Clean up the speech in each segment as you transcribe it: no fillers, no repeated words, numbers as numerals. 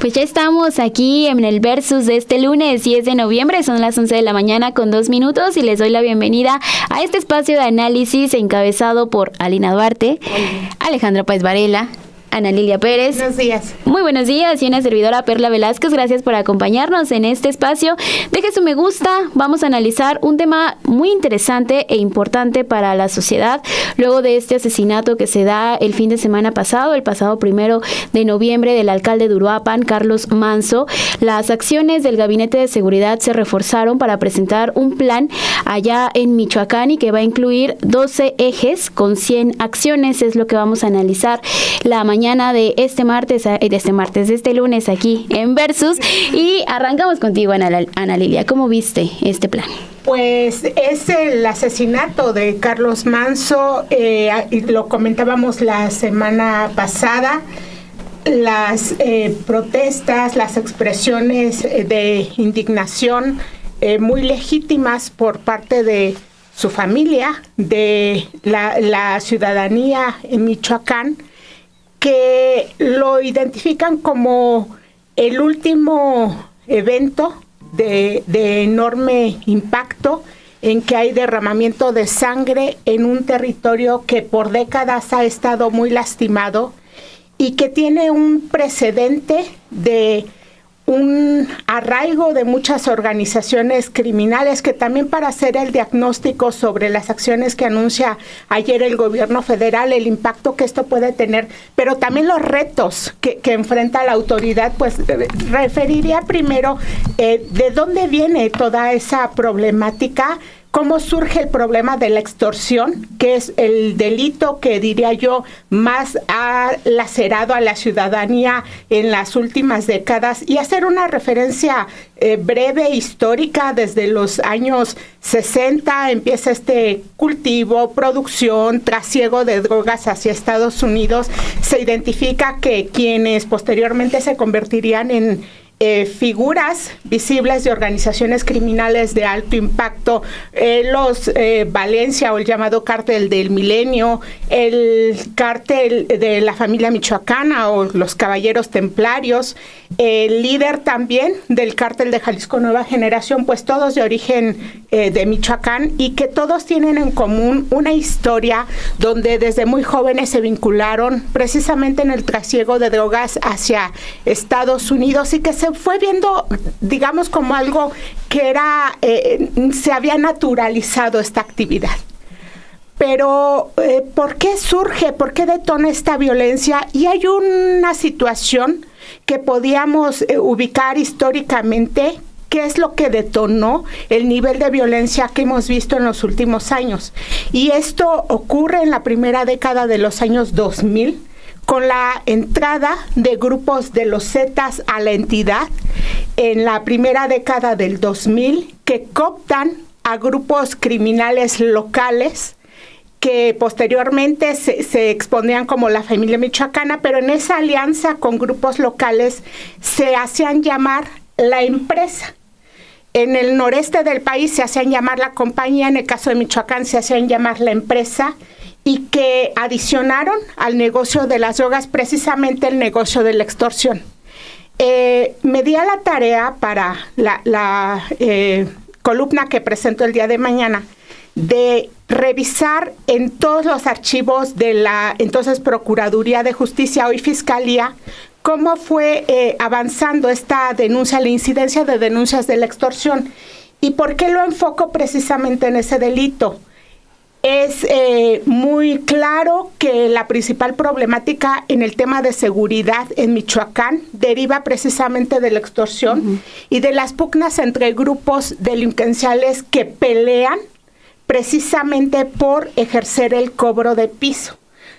Pues ya estamos aquí en el Versus de este lunes 10 de noviembre, son las 11 de la mañana con 2 minutos y les doy la bienvenida a este espacio de análisis encabezado por Alina Duarte, Alejandra Páez Varela, Ana Lilia Pérez. Buenos días. Muy buenos días, y una servidora Perla Velázquez. Gracias por acompañarnos en este espacio. Deje su me gusta. Vamos a analizar un tema muy interesante e importante para la sociedad. Luego de este asesinato que se da el fin de semana pasado, el pasado 1 de noviembre, del alcalde de Uruapan, Carlos Manzo, las acciones del Gabinete de Seguridad se reforzaron para presentar un plan allá en Michoacán y que va a incluir 12 ejes con 100 acciones. Es lo que vamos a analizar la mañana de este lunes aquí en Versus. Y arrancamos contigo, Ana Lilia. ¿Cómo viste este plan? Pues es el asesinato de Carlos Manzo, lo comentábamos la semana pasada, las protestas, las expresiones de indignación muy legítimas por parte de su familia, de la ciudadanía en Michoacán, que lo identifican como el último evento de enorme impacto en que hay derramamiento de sangre en un territorio que por décadas ha estado muy lastimado y que tiene un precedente de un arraigo de muchas organizaciones criminales, que también para hacer el diagnóstico sobre las acciones que anuncia ayer el gobierno federal, el impacto que esto puede tener, pero también los retos que enfrenta la autoridad, pues referiría primero de dónde viene toda esa problemática, cómo surge el problema de la extorsión, que es el delito que diría yo más ha lacerado a la ciudadanía en las últimas décadas, y hacer una referencia breve, histórica. Desde los años 60 empieza este cultivo, producción, trasiego de drogas hacia Estados Unidos. Se identifica que quienes posteriormente se convertirían en figuras visibles de organizaciones criminales de alto impacto, los Valencia, o el llamado cártel del milenio, el cártel de la familia michoacana o los caballeros templarios, el líder también del cártel de Jalisco Nueva Generación, pues todos de origen de Michoacán, y que todos tienen en común una historia donde desde muy jóvenes se vincularon precisamente en el trasiego de drogas hacia Estados Unidos, y que se fue viendo, digamos, como algo que era, se había naturalizado esta actividad. Pero, ¿por qué surge? ¿Por qué detona esta violencia? Y hay una situación que podíamos ubicar históricamente, qué es lo que detonó el nivel de violencia que hemos visto en los últimos años. Y esto ocurre en la primera década de los años 2000, con la entrada de grupos de los Zetas a la entidad en la primera década del 2000, que cooptan a grupos criminales locales que posteriormente se exponían como la familia michoacana, pero en esa alianza con grupos locales se hacían llamar la empresa. En el noreste del país se hacían llamar la compañía, en el caso de Michoacán se hacían llamar la empresa, y que adicionaron al negocio de las drogas precisamente el negocio de la extorsión. Me di a la tarea para la columna que presento el día de mañana de revisar en todos los archivos de la entonces Procuraduría de Justicia, hoy Fiscalía, cómo fue avanzando esta denuncia, la incidencia de denuncias de la extorsión. ¿Y por qué lo enfoco precisamente en ese delito? Es muy claro que la principal problemática en el tema de seguridad en Michoacán deriva precisamente de la extorsión y de las pugnas entre grupos delincuenciales que pelean precisamente por ejercer el cobro de piso.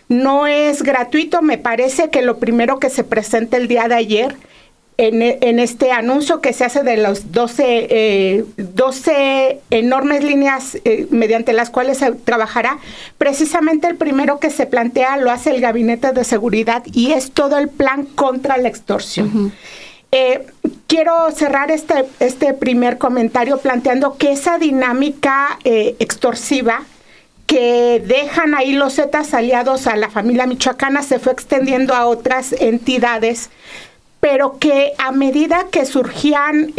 No es gratuito. Me parece que lo primero que se presenta el día de ayer en este anuncio que se hace de los 12 enormes líneas mediante las cuales se trabajará, precisamente el primero que se plantea lo hace el Gabinete de Seguridad, y es todo el plan contra la extorsión. Quiero cerrar este primer comentario planteando que esa dinámica extorsiva que dejan ahí los Zetas aliados a la familia michoacana se fue extendiendo a otras entidades, pero que a medida que surgían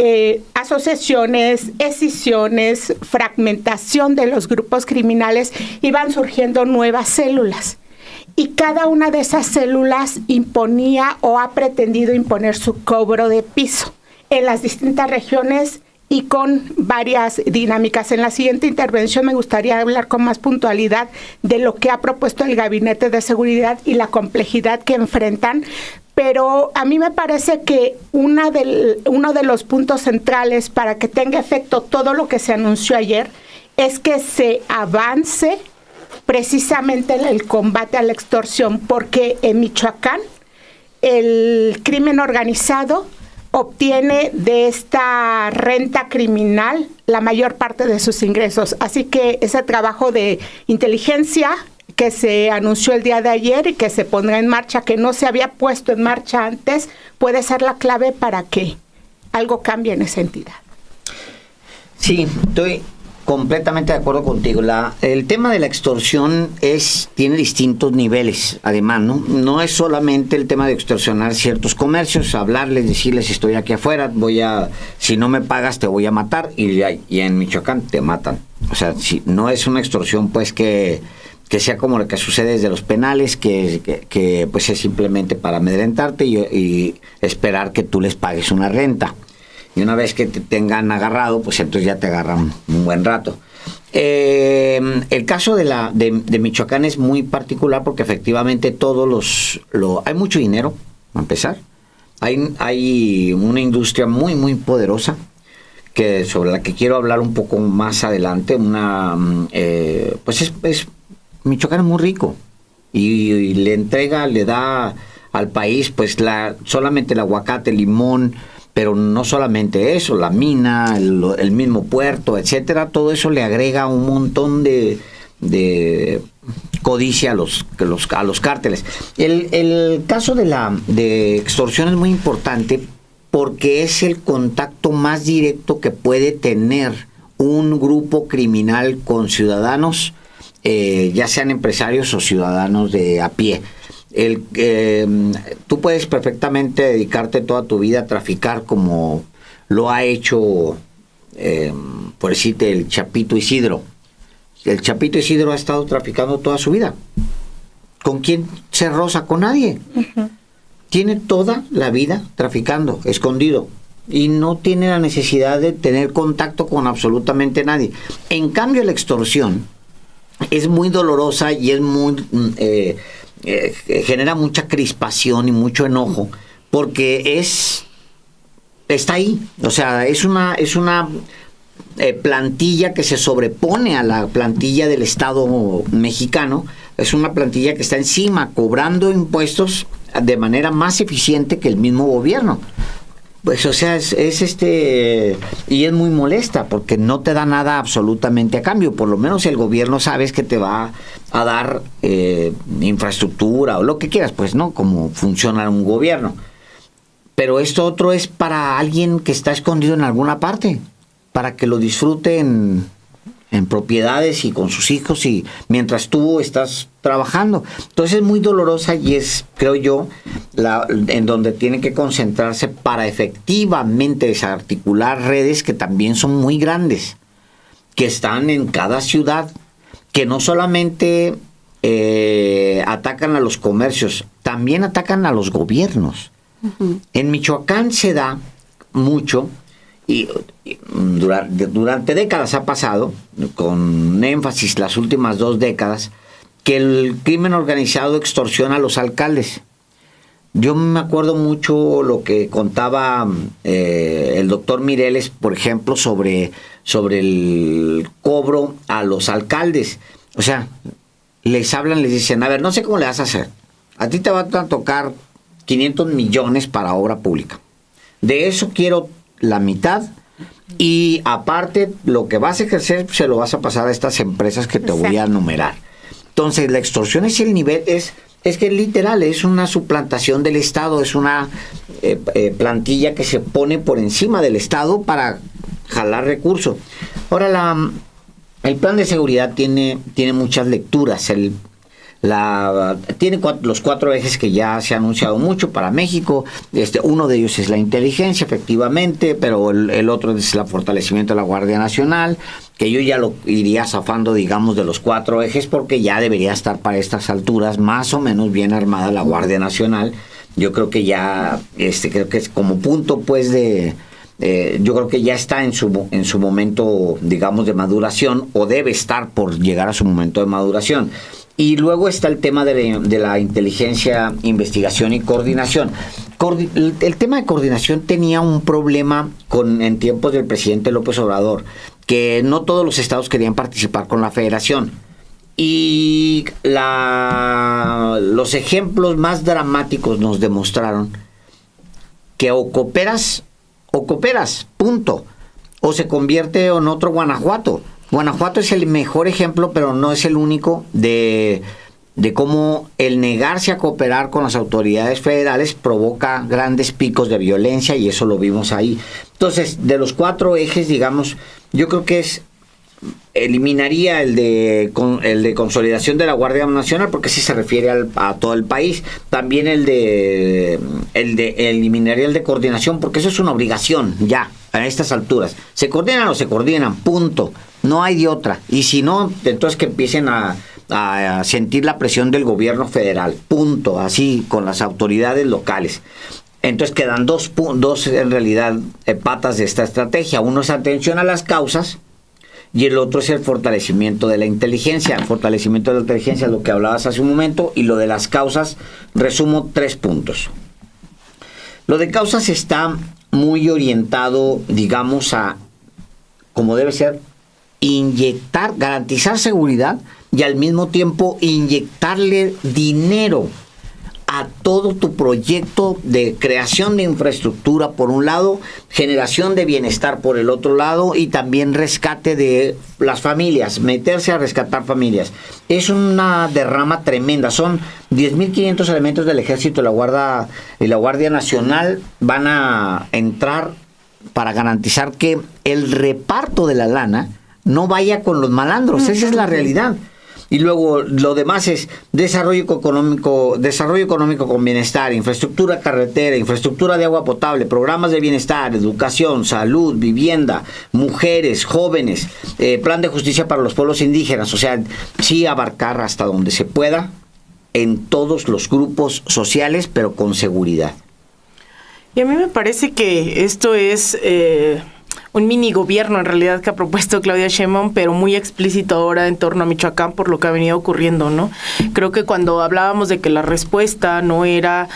asociaciones, escisiones, fragmentación de los grupos criminales, iban surgiendo nuevas células. Y cada una de esas células imponía o ha pretendido imponer su cobro de piso en las distintas regiones y con varias dinámicas. En la siguiente intervención me gustaría hablar con más puntualidad de lo que ha propuesto el Gabinete de Seguridad y la complejidad que enfrentan, pero a mí me parece que uno de los puntos centrales para que tenga efecto todo lo que se anunció ayer es que se avance precisamente en el combate a la extorsión, porque en Michoacán el crimen organizado obtiene de esta renta criminal la mayor parte de sus ingresos. Así que ese trabajo de inteligencia que se anunció el día de ayer y que se pondrá en marcha, que no se había puesto en marcha antes, puede ser la clave para que algo cambie en esa entidad. Sí, estoy completamente de acuerdo contigo. El tema de la extorsión tiene distintos niveles, además, ¿no? No es solamente el tema de extorsionar ciertos comercios, hablarles, decirles estoy aquí afuera, si no me pagas te voy a matar, y en Michoacán te matan. O sea, si no es una extorsión pues que sea como lo que sucede desde los penales, que pues es simplemente para amedrentarte y esperar que tú les pagues una renta. Y una vez que te tengan agarrado, pues entonces ya te agarran un buen rato. El caso de Michoacán es muy particular porque efectivamente hay mucho dinero, a empezar. Hay una industria muy, muy poderosa sobre la que quiero hablar un poco más adelante. Michoacán es muy rico y le da al país pues solamente el aguacate, el limón, pero no solamente eso, la mina, el mismo puerto, etcétera, todo eso le agrega un montón de codicia a los cárteles. El caso de extorsión es muy importante porque es el contacto más directo que puede tener un grupo criminal con ciudadanos, ya sean empresarios o ciudadanos de a pie. Tú puedes perfectamente dedicarte toda tu vida a traficar como lo ha hecho, por decirte, el Chapito Isidro. El Chapito Isidro ha estado traficando toda su vida. ¿Con quién se roza? Con nadie. Uh-huh. Tiene toda la vida traficando, escondido, y no tiene la necesidad de tener contacto con absolutamente nadie. En cambio, la extorsión es muy dolorosa y es muy genera mucha crispación y mucho enojo porque está ahí, o sea, es una plantilla que se sobrepone a la plantilla del Estado mexicano. Es una plantilla que está encima cobrando impuestos de manera más eficiente que el mismo gobierno. Pues, o sea, y es muy molesta porque no te da nada absolutamente a cambio. Por lo menos el gobierno sabes que te va a dar infraestructura o lo que quieras, pues, ¿no? Como funciona un gobierno. Pero esto otro es para alguien que está escondido en alguna parte, para que lo disfrute en propiedades y con sus hijos y mientras tú estás trabajando. Entonces es muy dolorosa y es, creo yo, en donde tienen que concentrarse para efectivamente desarticular redes que también son muy grandes, que están en cada ciudad, que no solamente atacan a los comercios, también atacan a los gobiernos. Uh-huh. En Michoacán se da mucho y durante décadas ha pasado, con énfasis las últimas 2 décadas, que el crimen organizado extorsiona a los alcaldes. Yo me acuerdo mucho lo que contaba el doctor Mireles, por ejemplo, sobre el cobro a los alcaldes. O sea, les hablan, les dicen, a ver, no sé cómo le vas a hacer. A ti te van a tocar 500 millones para obra pública. De eso quiero la mitad y aparte lo que vas a ejercer se lo vas a pasar a estas empresas que te voy a enumerar. Entonces la extorsión es el nivel, es que literal es una suplantación del Estado, es una plantilla que se pone por encima del Estado para jalar recursos. Ahora el plan de seguridad tiene muchas lecturas. Tiene los 4 ejes que ya se ha anunciado mucho para México. Uno de ellos es la inteligencia, efectivamente, pero el otro es el fortalecimiento de la Guardia Nacional, que yo ya lo iría zafando, digamos, de los 4 ejes, porque ya debería estar para estas alturas más o menos bien armada la Guardia Nacional. Yo creo que ya, creo que es como punto, pues, yo creo que ya está en su momento, digamos, de maduración, o debe estar por llegar a su momento de maduración. Y luego está el tema de la inteligencia, investigación y coordinación. El tema de coordinación tenía un problema en tiempos del presidente López Obrador, que no todos los estados querían participar con la federación. Y los ejemplos más dramáticos nos demostraron que o cooperas, punto. O se convierte en otro Guanajuato. Guanajuato es el mejor ejemplo, pero no es el único, de cómo el negarse a cooperar con las autoridades federales provoca grandes picos de violencia, y eso lo vimos ahí. Entonces, de los 4 ejes, digamos, yo creo que eliminaría el de consolidación de la Guardia Nacional, porque sí se refiere a todo el país. También eliminaría el de coordinación, porque eso es una obligación ya a estas alturas. Se coordinan o se coordinan, punto. No hay de otra. Y si no, entonces que empiecen a sentir la presión del gobierno federal, punto, así con las autoridades locales. Entonces quedan dos en realidad patas de esta estrategia. Uno es atención a las causas, y el otro es el fortalecimiento de la inteligencia. El fortalecimiento de la inteligencia es lo que hablabas hace un momento, y lo de las causas, resumo 3 puntos. Lo de causas está muy orientado, digamos, a, como debe ser, garantizar seguridad, y al mismo tiempo inyectarle dinero a todo tu proyecto de creación de infraestructura por un lado, generación de bienestar por el otro lado, y también rescate de las familias, meterse a rescatar familias. Es una derrama tremenda. Son 10.500 elementos del Ejército y la Guardia Nacional van a entrar para garantizar que el reparto de la lana no vaya con los malandros. Esa es la realidad. Y luego lo demás es desarrollo económico con bienestar, infraestructura carretera, infraestructura de agua potable, programas de bienestar, educación, salud, vivienda, mujeres, jóvenes, plan de justicia para los pueblos indígenas. O sea, sí abarcar hasta donde se pueda en todos los grupos sociales, pero con seguridad. Y a mí me parece que esto es un mini gobierno en realidad que ha propuesto Claudia Sheinbaum, pero muy explícito ahora en torno a Michoacán por lo que ha venido ocurriendo, ¿no? Creo que cuando hablábamos de que la respuesta no era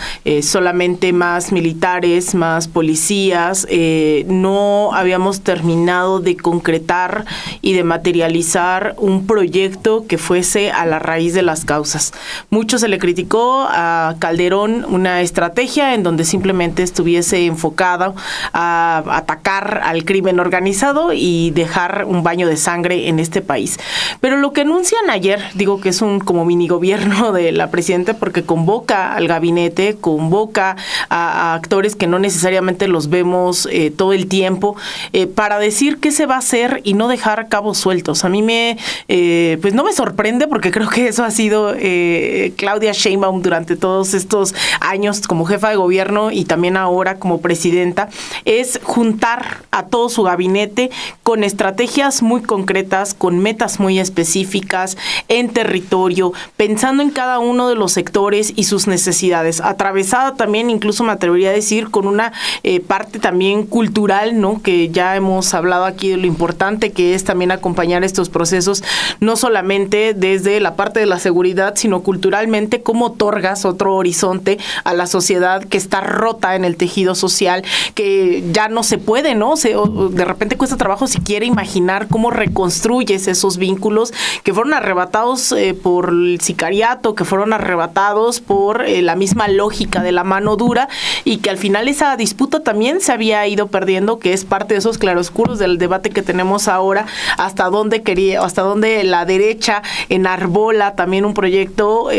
solamente más militares, más policías, no habíamos terminado de concretar y de materializar un proyecto que fuese a la raíz de las causas. Mucho se le criticó a Calderón una estrategia en donde simplemente estuviese enfocado a atacar al crimen organizado y dejar un baño de sangre en este país. Pero lo que anuncian ayer, digo que es un como mini gobierno de la presidenta, porque convoca al gabinete, convoca a actores que no necesariamente los vemos todo el tiempo, para decir qué se va a hacer y no dejar cabos sueltos. A mí pues no me sorprende, porque creo que eso ha sido Claudia Sheinbaum durante todos estos años como jefa de gobierno y también ahora como presidenta, es juntar a todo su gabinete con estrategias muy concretas, con metas muy específicas en territorio, pensando en cada uno de los sectores y sus necesidades, atravesada también, incluso me atrevería a decir, con una parte también cultural, ¿no? Que ya hemos hablado aquí de lo importante que es también acompañar estos procesos, no solamente desde la parte de la seguridad, sino culturalmente, cómo otorgas otro horizonte a la sociedad que está rota en el tejido social, que ya no se puede, ¿no? De repente cuesta trabajo siquiera imaginar cómo reconstruyes esos vínculos que fueron arrebatados por el sicariato, que fueron arrebatados por la misma lógica de la mano dura, y que al final esa disputa también se había ido perdiendo, que es parte de esos claroscuros del debate que tenemos ahora, hasta dónde la derecha enarbola también un proyecto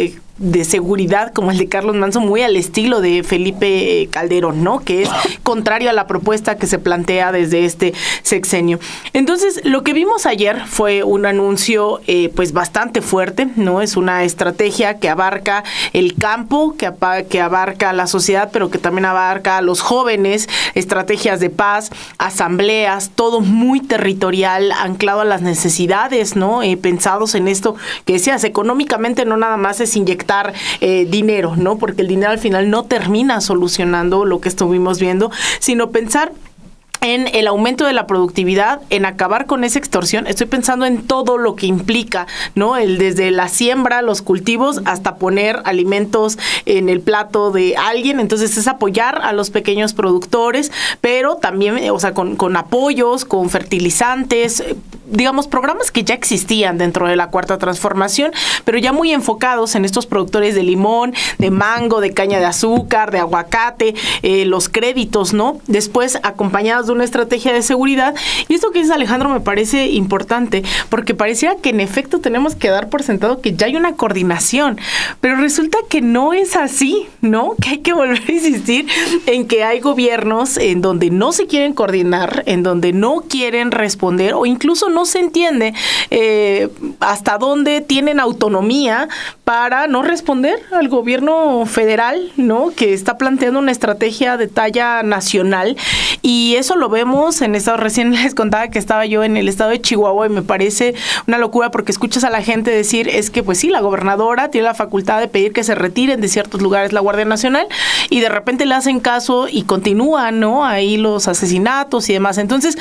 de seguridad como el de Carlos Manzo, muy al estilo de Felipe Calderón, ¿no? Que es contrario a la propuesta que se plantea desde este sexenio. Entonces, lo que vimos ayer fue un anuncio pues bastante fuerte, ¿no? Es una estrategia que abarca el campo, que abarca la sociedad, pero que también abarca a los jóvenes, estrategias de paz, asambleas, todo muy territorial, anclado a las necesidades, ¿no? Pensados en esto que decías, económicamente no nada más es inyectar dinero, ¿no? Porque el dinero al final no termina solucionando lo que estuvimos viendo, sino pensar en el aumento de la productividad, en acabar con esa extorsión. Estoy pensando en todo lo que implica, ¿no? Desde la siembra, los cultivos, hasta poner alimentos en el plato de alguien. Entonces es apoyar a los pequeños productores, pero también, o sea, con apoyos, con fertilizantes, digamos, programas que ya existían dentro de la Cuarta Transformación, pero ya muy enfocados en estos productores de limón, de mango, de caña de azúcar, de aguacate, los créditos, ¿no? Después acompañados de una estrategia de seguridad. Y esto que dice Alejandro me parece importante, porque pareciera que en efecto tenemos que dar por sentado que ya hay una coordinación, pero resulta que no es así, ¿no? Que hay que volver a insistir en que hay gobiernos en donde no se quieren coordinar, en donde no quieren responder, o incluso no se entiende hasta dónde tienen autonomía para no responder al gobierno federal, ¿no? Que está planteando una estrategia de talla nacional, y eso lo vemos en estados. Recién les contaba que estaba yo en el estado de Chihuahua y me parece una locura, porque escuchas a la gente decir, es que pues sí, la gobernadora tiene la facultad de pedir que se retiren de ciertos lugares la Guardia Nacional, y de repente le hacen caso y continúan, ¿no? Ahí los asesinatos y demás. Entonces,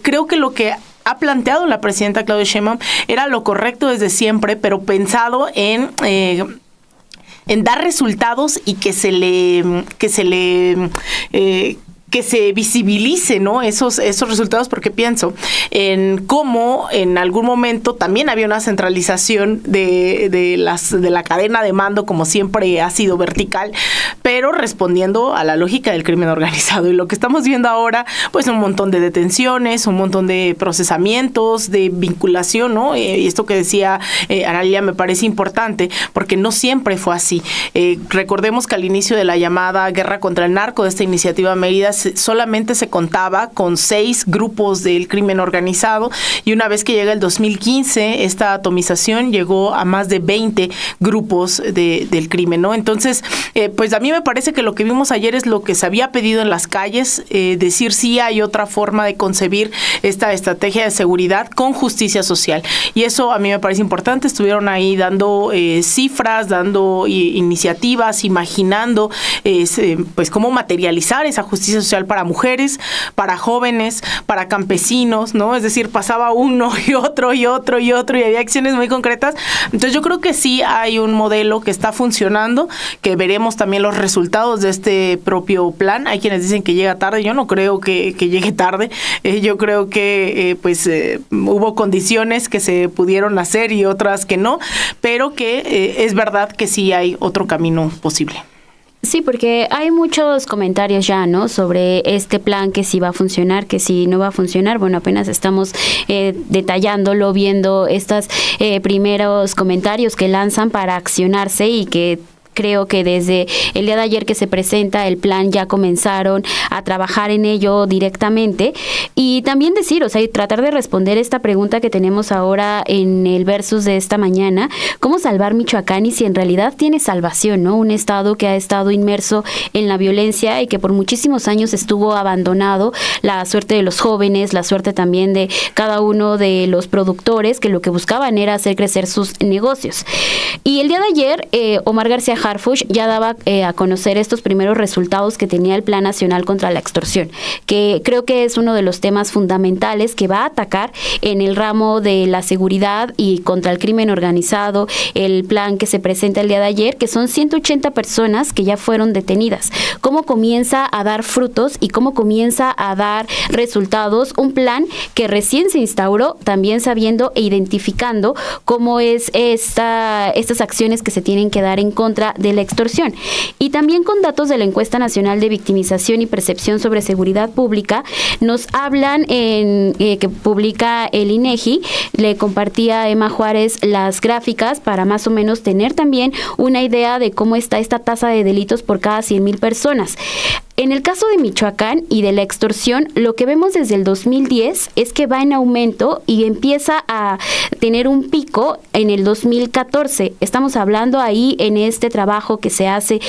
creo que lo que ha planteado la presidenta Claudia Sheinbaum era lo correcto desde siempre, pero pensado en dar resultados y que se visibilice, ¿no? Esos resultados, porque pienso en cómo en algún momento también había una centralización de la cadena de mando, como siempre ha sido vertical, pero respondiendo a la lógica del crimen organizado. Y lo que estamos viendo ahora, pues un montón de detenciones, un montón de procesamientos, de vinculación, ¿no? Y esto que decía Analia me parece importante, porque no siempre fue así. Recordemos que al inicio de la llamada guerra contra el narco, de esta iniciativa Mérida, solamente se contaba con 6 grupos del crimen organizado, y una vez que llega el 2015, esta atomización llegó a más de 20 grupos del crimen, ¿no? Entonces, pues a mí me parece que lo que vimos ayer es lo que se había pedido en las calles, decir sí hay otra forma de concebir esta estrategia de seguridad con justicia social, y eso a mí me parece importante. Estuvieron ahí dando cifras, dando iniciativas, imaginando pues cómo materializar esa justicia social para mujeres, para jóvenes, para campesinos, ¿no? Es decir, pasaba uno y otro y otro y otro, y había acciones muy concretas. Entonces yo creo que sí hay un modelo que está funcionando, que veremos también los resultados de este propio plan. Hay quienes dicen que llega tarde. Yo no creo que llegue tarde. Yo creo que hubo condiciones que se pudieron hacer y otras que no, pero que es verdad que sí hay otro camino posible. Sí, porque hay muchos comentarios ya, ¿no? Sobre este plan, que si va a funcionar, que si no va a funcionar. Bueno, apenas estamos detallándolo, viendo estos primeros comentarios que lanzan para accionarse, y que creo que desde el día de ayer que se presenta el plan ya comenzaron a trabajar en ello directamente. Y también decir, o sea, y tratar de responder esta pregunta que tenemos ahora en el versus de esta mañana: ¿cómo salvar Michoacán? Y si en realidad tiene salvación, ¿no? Un estado que ha estado inmerso en la violencia y que por muchísimos años estuvo abandonado. La suerte de los jóvenes, la suerte también de cada uno de los productores, que lo que buscaban era hacer crecer sus negocios. Y el día de ayer, Omar García Harfuch ya daba a conocer estos primeros resultados que tenía el Plan Nacional contra la Extorsión, que creo que es uno de los temas fundamentales que va a atacar en el ramo de la seguridad y contra el crimen organizado. El plan que se presenta el día de ayer, que son 180 personas que ya fueron detenidas. ¿Cómo comienza a dar frutos y cómo comienza a dar resultados? Un plan que recién se instauró, también sabiendo e identificando cómo es estas acciones que se tienen que dar en contra contra de la extorsión. Y también con datos de la Encuesta Nacional de Victimización y Percepción sobre Seguridad Pública, nos hablan que publica el INEGI. Le compartía a Emma Juárez las gráficas para más o menos tener también una idea de cómo está esta tasa de delitos por cada 100,000 personas. En el caso de Michoacán y de la extorsión, lo que vemos desde el 2010 es que va en aumento y empieza a tener un pico en el 2014. Estamos hablando ahí en este trabajo que se hace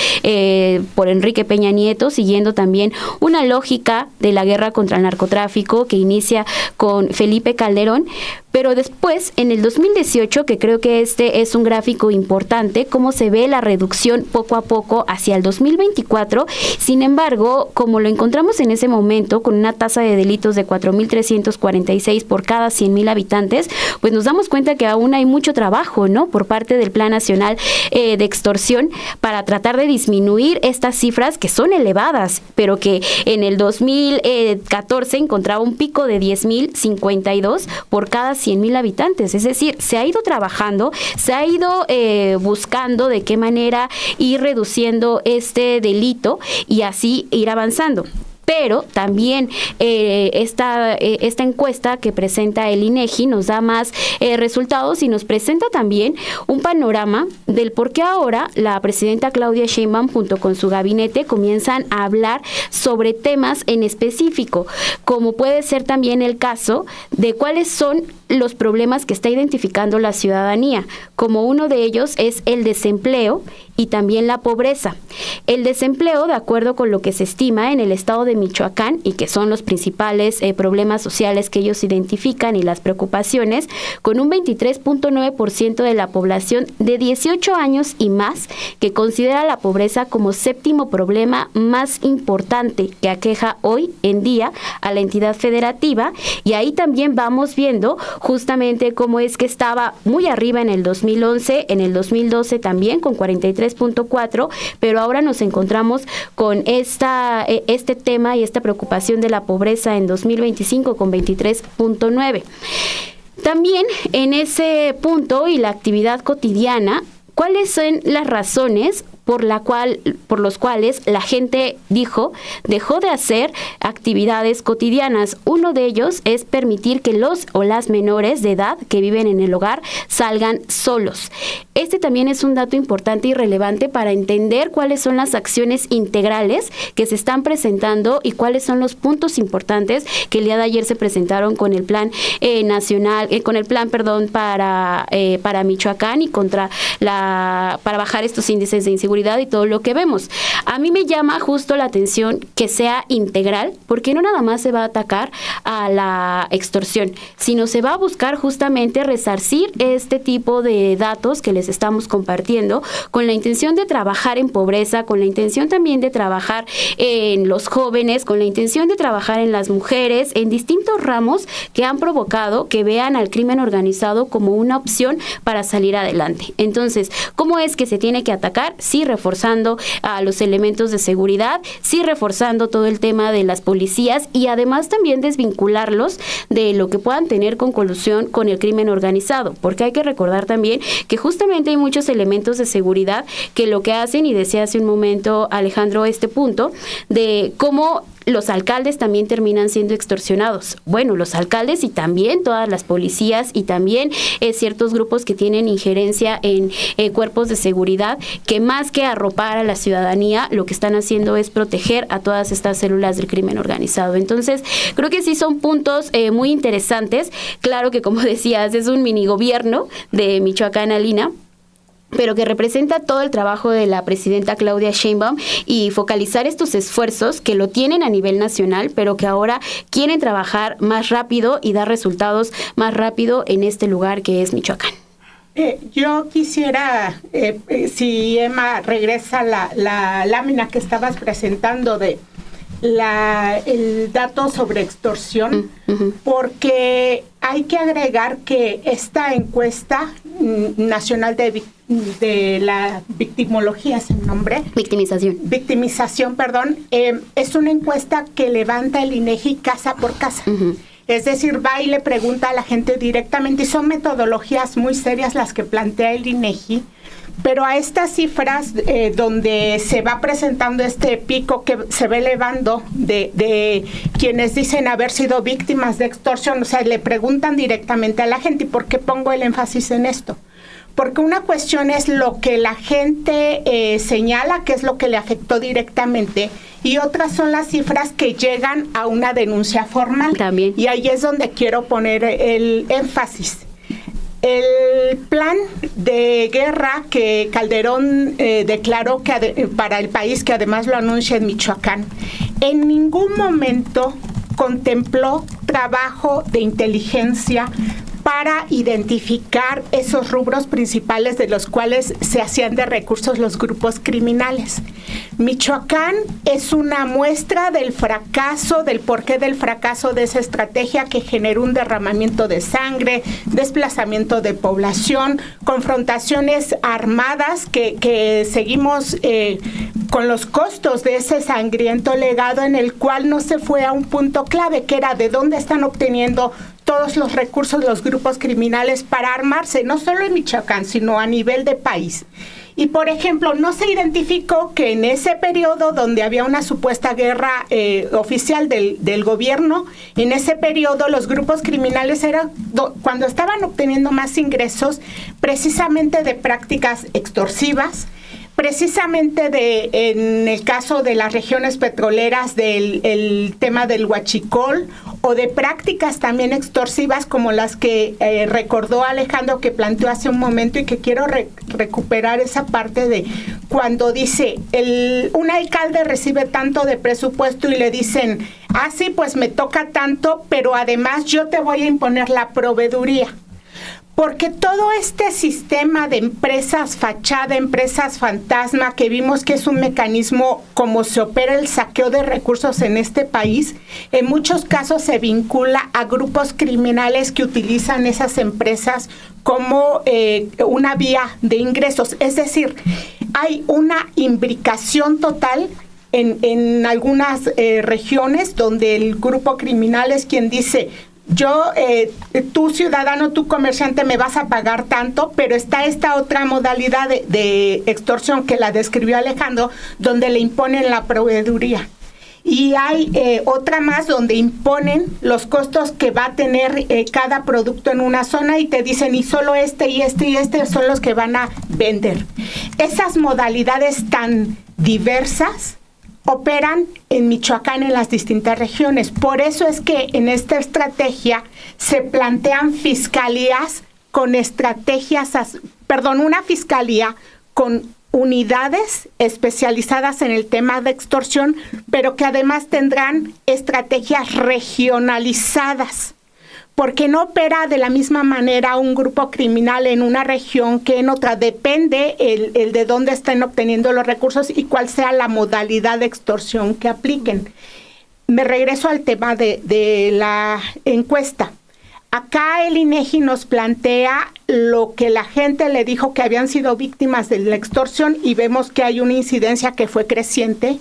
por Enrique Peña Nieto, siguiendo también una lógica de la guerra contra el narcotráfico que inicia con Felipe Calderón. Pero después, en el 2018, que creo que este es un gráfico importante, cómo se ve la reducción poco a poco hacia el 2024. Sin embargo, como lo encontramos en ese momento, con una tasa de delitos de 4,346 por cada 100,000 habitantes, pues nos damos cuenta que aún hay mucho trabajo, ¿no?, por parte del Plan Nacional de Extorsión para tratar de disminuir estas cifras que son elevadas, pero que en el 2014 encontraba un pico de 10,052 por cada 100,000 habitantes. Es decir, se ha ido trabajando, se ha ido buscando de qué manera ir reduciendo este delito y así ir avanzando. Pero también esta encuesta que presenta el INEGI nos da más resultados y nos presenta también un panorama del por qué ahora la presidenta Claudia Sheinbaum junto con su gabinete comienzan a hablar sobre temas en específico, como puede ser también el caso de cuáles son los problemas que está identificando la ciudadanía, como uno de ellos es el desempleo y también la pobreza. El desempleo, de acuerdo con lo que se estima en el estado de Michoacán, y que son los principales problemas sociales que ellos identifican y las preocupaciones, con un 23.9% de la población de 18 años y más, que considera la pobreza como séptimo problema más importante que aqueja hoy en día a la entidad federativa. Y ahí también vamos viendo justamente cómo es que estaba muy arriba en el 2011, en el 2012 también con 43.4, pero ahora nos encontramos con este tema y esta preocupación de la pobreza en 2025 con 23.9. También en ese punto y la actividad cotidiana, ¿cuáles son las razones por los cuales la gente dejó de hacer actividades cotidianas? Uno de ellos es permitir que los o las menores de edad que viven en el hogar salgan solos. Este también es un dato importante y relevante para entender cuáles son las acciones integrales que se están presentando y cuáles son los puntos importantes que el día de ayer se presentaron con el plan nacional, para Michoacán y para bajar estos índices de inseguridad y todo lo que vemos. A mí me llama justo la atención que sea integral, porque no nada más se va a atacar a la extorsión, sino se va a buscar justamente resarcir este tipo de datos que les estamos compartiendo con la intención de trabajar en pobreza, con la intención también de trabajar en los jóvenes, con la intención de trabajar en las mujeres, en distintos ramos que han provocado que vean al crimen organizado como una opción para salir adelante. Entonces, ¿cómo es que se tiene que atacar? Sí, reforzando a los elementos de seguridad, sí, reforzando todo el tema de las policías y además también desvincularlos de lo que puedan tener con colusión con el crimen organizado, porque hay que recordar también que justamente hay muchos elementos de seguridad que lo que hacen, y decía hace un momento Alejandro este punto, de cómo los alcaldes también terminan siendo extorsionados. Bueno, los alcaldes y también todas las policías y también ciertos grupos que tienen injerencia en cuerpos de seguridad, que más que arropar a la ciudadanía, lo que están haciendo es proteger a todas estas células del crimen organizado. Entonces, creo que sí son puntos muy interesantes. Claro que, como decías, es un mini gobierno de Michoacán, Alina, pero que representa todo el trabajo de la presidenta Claudia Sheinbaum y focalizar estos esfuerzos que lo tienen a nivel nacional, pero que ahora quieren trabajar más rápido y dar resultados más rápido en este lugar que es Michoacán. Yo quisiera, si Emma regresa la lámina que estabas presentando de el dato sobre extorsión, porque hay que agregar que esta encuesta nacional de la victimología, es el nombre. Victimización, perdón. Es una encuesta que levanta el INEGI casa por casa. Es decir, va y le pregunta a la gente directamente, y son metodologías muy serias las que plantea el INEGI, pero a estas cifras donde se va presentando este pico que se va elevando de quienes dicen haber sido víctimas de extorsión, o sea, le preguntan directamente a la gente. ¿Y por qué pongo el énfasis en esto? Porque una cuestión es lo que la gente señala, que es lo que le afectó directamente, y otras son las cifras que llegan a una denuncia formal. También. Y ahí es donde quiero poner el énfasis. El plan de guerra que Calderón declaró para el país, que además lo anuncia en Michoacán, en ningún momento contempló trabajo de inteligencia para identificar esos rubros principales de los cuales se hacían de recursos los grupos criminales. Michoacán es una muestra del fracaso, del porqué del fracaso de esa estrategia que generó un derramamiento de sangre, desplazamiento de población, confrontaciones armadas que seguimos con los costos de ese sangriento legado, en el cual no se fue a un punto clave, que era de dónde están obteniendo todos los recursos los grupos criminales para armarse, no solo en Michoacán, sino a nivel de país. Y, por ejemplo, no se identificó que en ese periodo donde había una supuesta guerra oficial del gobierno, en ese periodo los grupos criminales eran cuando estaban obteniendo más ingresos precisamente de prácticas extorsivas, precisamente en el caso de las regiones petroleras, el tema del huachicol, o de prácticas también extorsivas como las que recordó Alejandro, que planteó hace un momento, y que quiero recuperar esa parte de cuando dice, un alcalde recibe tanto de presupuesto y le dicen, sí, pues me toca tanto, pero además yo te voy a imponer la proveeduría. Porque todo este sistema de empresas fachada, empresas fantasma, que vimos que es un mecanismo como se opera el saqueo de recursos en este país, en muchos casos se vincula a grupos criminales que utilizan esas empresas como una vía de ingresos. Es decir, hay una imbricación total en algunas regiones donde el grupo criminal es quien dice, tú ciudadano, tú comerciante me vas a pagar tanto, pero está esta otra modalidad de extorsión que la describió Alejandro, donde le imponen la proveeduría. Y hay otra más donde imponen los costos que va a tener cada producto en una zona y te dicen, y solo este y este y este son los que van a vender. Esas modalidades tan diversas operan en Michoacán en las distintas regiones. Por eso es que en esta estrategia se plantean fiscalías con una fiscalía con unidades especializadas en el tema de extorsión, pero que además tendrán estrategias regionalizadas, porque no opera de la misma manera un grupo criminal en una región que en otra. Depende el de dónde estén obteniendo los recursos y cuál sea la modalidad de extorsión que apliquen. Me regreso al tema de la encuesta. Acá el INEGI nos plantea lo que la gente le dijo que habían sido víctimas de la extorsión, y vemos que hay una incidencia que fue creciente.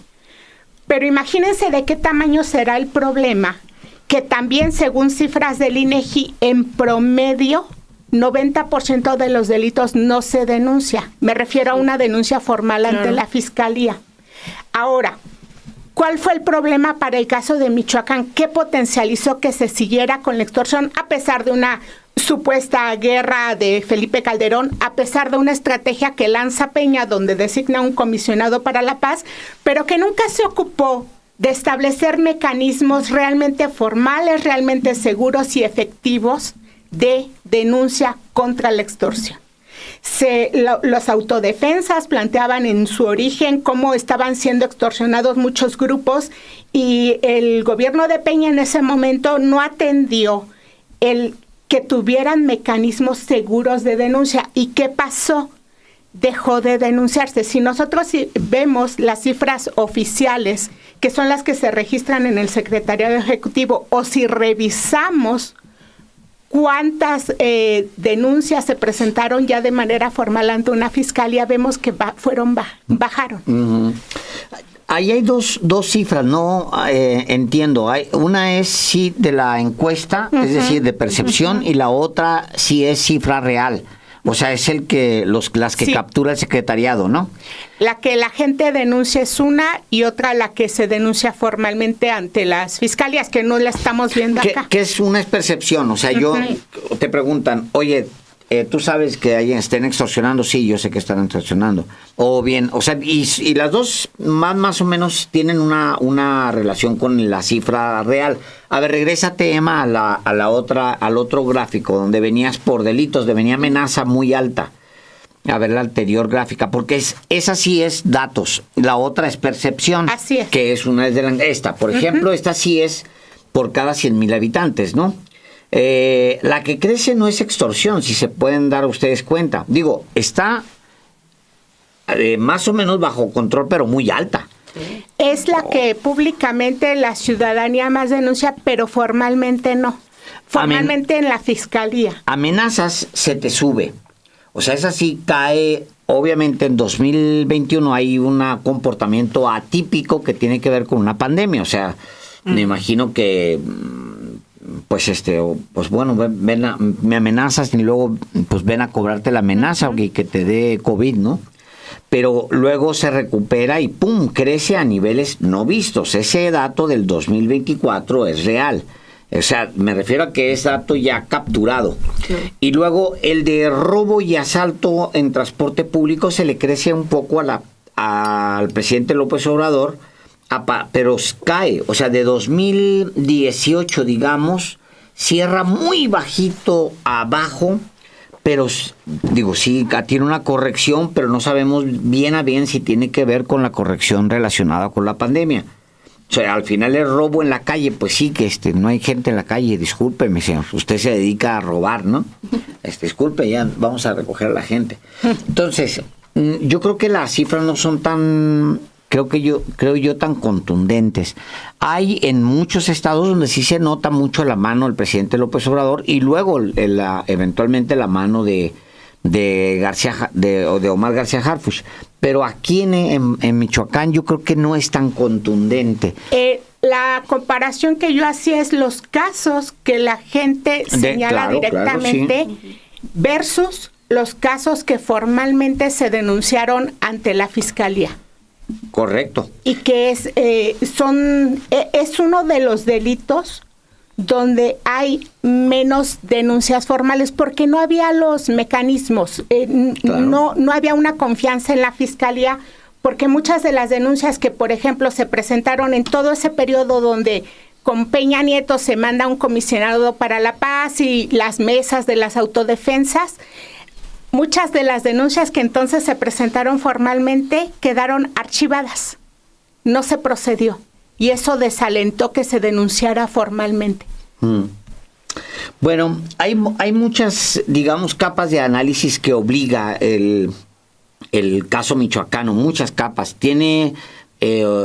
Pero imagínense de qué tamaño será el problema, que también, según cifras del INEGI, en promedio 90% de los delitos no se denuncia. Me refiero a una denuncia formal ante la Fiscalía. Ahora, ¿cuál fue el problema para el caso de Michoacán? ¿Qué potencializó que se siguiera con la extorsión a pesar de una supuesta guerra de Felipe Calderón, a pesar de una estrategia que lanza Peña, donde designa un comisionado para la paz, pero que nunca se ocupó de establecer mecanismos realmente formales, realmente seguros y efectivos de denuncia contra la extorsión? Los autodefensas planteaban en su origen cómo estaban siendo extorsionados muchos grupos, y el gobierno de Peña en ese momento no atendió el que tuvieran mecanismos seguros de denuncia. ¿Y qué pasó? Dejó de denunciarse. Si nosotros vemos las cifras oficiales, que son las que se registran en el Secretariado Ejecutivo, o si revisamos cuántas denuncias se presentaron ya de manera formal ante una fiscalía, vemos que bajaron. Uh-huh. ahí hay dos cifras, no entiendo. Una es sí de la encuesta, es decir, de percepción, y la otra sí es cifra real. O sea, es las que captura el secretariado, ¿no? La que la gente denuncia es una y otra la que se denuncia formalmente ante las fiscalías, que no la estamos viendo acá. ¿Qué es una percepción? O sea, te preguntan, oye, ¿tú sabes que alguien estén extorsionando? Sí, yo sé que están extorsionando. O bien, o sea, y las dos más o menos tienen una relación con la cifra real. A ver, regrésate, Emma, al otro gráfico, donde venías por delitos, donde venía amenaza muy alta. A ver, la anterior gráfica, porque esa sí es datos, la otra es percepción. Así es. Que es una de esta. Por ejemplo, esta sí es por cada 100,000 habitantes, ¿no? La que crece no es extorsión, si se pueden dar ustedes cuenta. Digo, está más o menos bajo control, pero muy alta. Es la que públicamente la ciudadanía más denuncia, pero formalmente no. Formalmente en la fiscalía. Amenazas se te sube. O sea, esa sí cae. Obviamente en 2021 hay un comportamiento atípico que tiene que ver con una pandemia. O sea, me imagino que... pues bueno, me amenazas y luego pues ven a cobrarte la amenaza y que te dé COVID, ¿no? Pero luego se recupera y ¡pum!, crece a niveles no vistos. Ese dato del 2024 es real. O sea, me refiero a que es dato ya capturado. Sí. Y luego el de robo y asalto en transporte público se le crece un poco al presidente López Obrador, pero cae, o sea, de 2018, digamos, cierra muy bajito abajo, pero digo, sí, tiene una corrección, pero no sabemos bien a bien si tiene que ver con la corrección relacionada con la pandemia. O sea, al final el robo en la calle, pues sí, que no hay gente en la calle, discúlpeme, señor, usted se dedica a robar, ¿no? Disculpe, ya vamos a recoger a la gente. Entonces, yo creo que las cifras no son tan... Creo yo tan contundentes. Hay en muchos estados donde sí se nota mucho la mano del presidente López Obrador y luego eventualmente la mano de Omar García Harfuch. Pero aquí en Michoacán yo creo que no es tan contundente. La comparación que yo hacía es los casos que la gente señala directamente, sí, versus los casos que formalmente se denunciaron ante la fiscalía. Correcto. Y que es uno de los delitos donde hay menos denuncias formales porque no había los mecanismos, claro. no había una confianza en la fiscalía, porque muchas de las denuncias que, por ejemplo, se presentaron en todo ese periodo donde con Peña Nieto se manda un comisionado para la paz y las mesas de las autodefensas, muchas de las denuncias que entonces se presentaron formalmente quedaron archivadas. No se procedió. Y eso desalentó que se denunciara formalmente. Bueno, hay muchas, digamos, capas de análisis que obliga el caso michoacano, muchas capas. Tiene,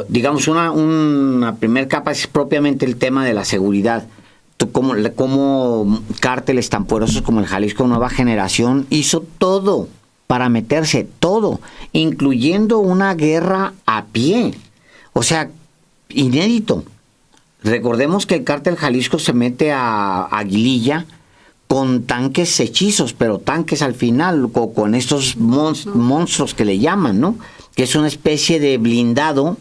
digamos, una primera capa es propiamente el tema de la seguridad. Como cárteles tan poderosos como el Jalisco Nueva Generación hizo todo para meterse, todo, incluyendo una guerra a pie. O sea, inédito. Recordemos que el cártel Jalisco se mete a Aguililla con tanques hechizos, pero tanques al final, con estos monstruos que le llaman, ¿no? Que es una especie de blindado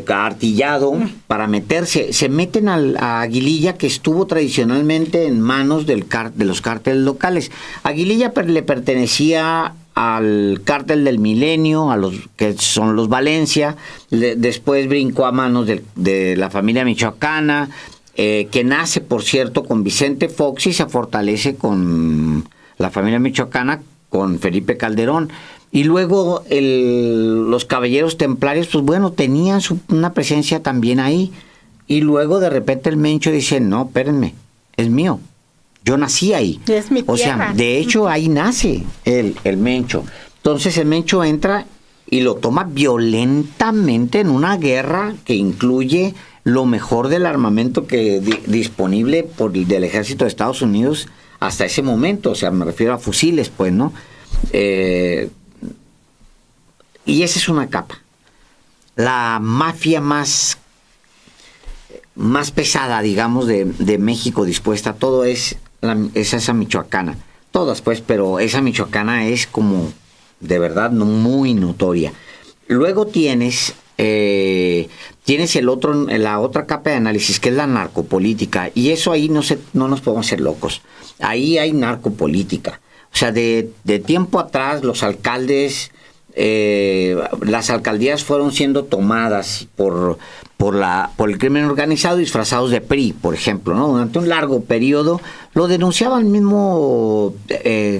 artillado para meterse. Se meten a Aguililla, que estuvo tradicionalmente en manos de los cárteles locales. Aguililla le pertenecía al cártel del Milenio, a los que son los Valencia, después brincó a manos de la familia michoacana, que nace, por cierto, con Vicente Fox y se fortalece con la familia michoacana, con Felipe Calderón. Y luego los caballeros templarios, pues bueno, tenían una presencia también ahí. Y luego de repente el Mencho dice, no, espérenme, es mío. Yo nací ahí. Es mi tierra. O sea, de hecho ahí nace el Mencho. Entonces el Mencho entra y lo toma violentamente en una guerra que incluye lo mejor del armamento que disponible del ejército de Estados Unidos hasta ese momento. O sea, me refiero a fusiles, pues, ¿no? y esa es una capa. La mafia más pesada, digamos, de México dispuesta a todo es esa michoacana. Todas, pues, pero esa michoacana es como, de verdad, muy notoria. Luego tienes la otra capa de análisis, que es la narcopolítica, y eso ahí no nos podemos hacer locos. Ahí hay narcopolítica. O sea, de tiempo atrás los alcaldes, las alcaldías fueron siendo tomadas por el crimen organizado disfrazados de PRI, por ejemplo, ¿no? Durante un largo periodo lo denunciaba el mismo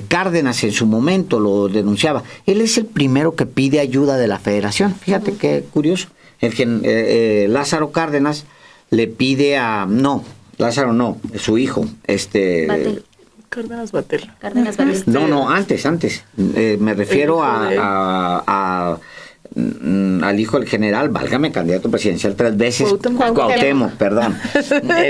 Cárdenas en su momento, lo denunciaba. Él es el primero que pide ayuda de la Federación. Fíjate qué curioso. Lázaro Cárdenas le pide Lázaro no, su hijo, Cárdenas Batel. No, antes. Me refiero al hijo del general, válgame, candidato presidencial 3 veces. Cuauhtémoc, perdón.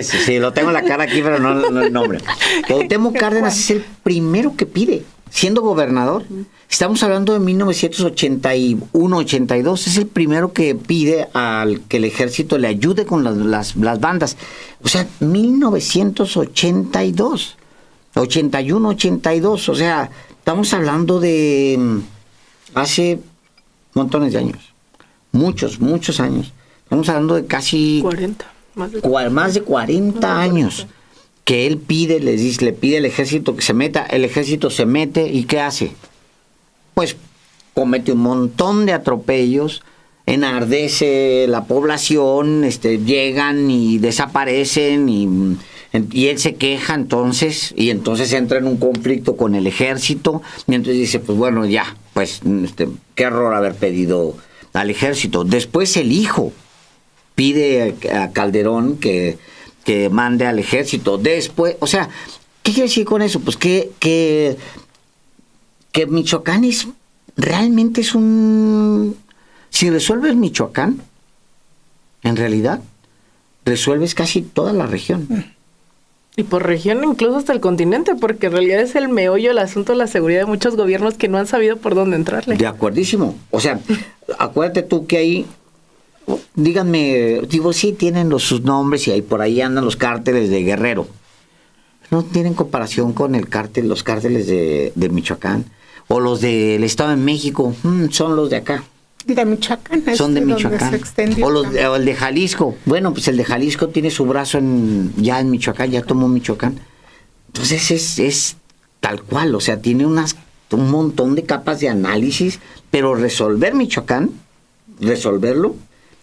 Sí, lo tengo en la cara aquí, pero no el nombre. Cuauhtémoc Cárdenas es el primero que pide, siendo gobernador. Estamos hablando de 1981-82. Es el primero que pide al que el ejército le ayude con las bandas. O sea, 1982. 81, 82, o sea, estamos hablando de hace montones de años, muchos años. Estamos hablando de casi 40, más de 40 años que él le pide al ejército que se meta. El ejército se mete y ¿qué hace? Pues comete un montón de atropellos, enardece la población, llegan y desaparecen y él se queja entonces entra en un conflicto con el ejército, y entonces dice, pues bueno, ya, pues qué error haber pedido al ejército. Después el hijo pide a Calderón que mande al ejército. Después, o sea, ¿qué quiere decir con eso? Pues que Michoacán realmente es si resuelves Michoacán, en realidad resuelves casi toda la región. Y por región, incluso hasta el continente, porque en realidad es el meollo del asunto de la seguridad de muchos gobiernos que no han sabido por dónde entrarle. De acuerdísimo. O sea, acuérdate tú que ahí, díganme, sí tienen sus nombres y ahí por ahí andan los cárteles de Guerrero. No tienen comparación con los cárteles de Michoacán. O los del Estado de México, son los de acá. De Michoacán. Son de Michoacán. O el de Jalisco. Bueno, pues el de Jalisco tiene su brazo ya en Michoacán, ya tomó Michoacán. Entonces es tal cual, o sea, tiene un montón de capas de análisis, pero resolver Michoacán, resolverlo,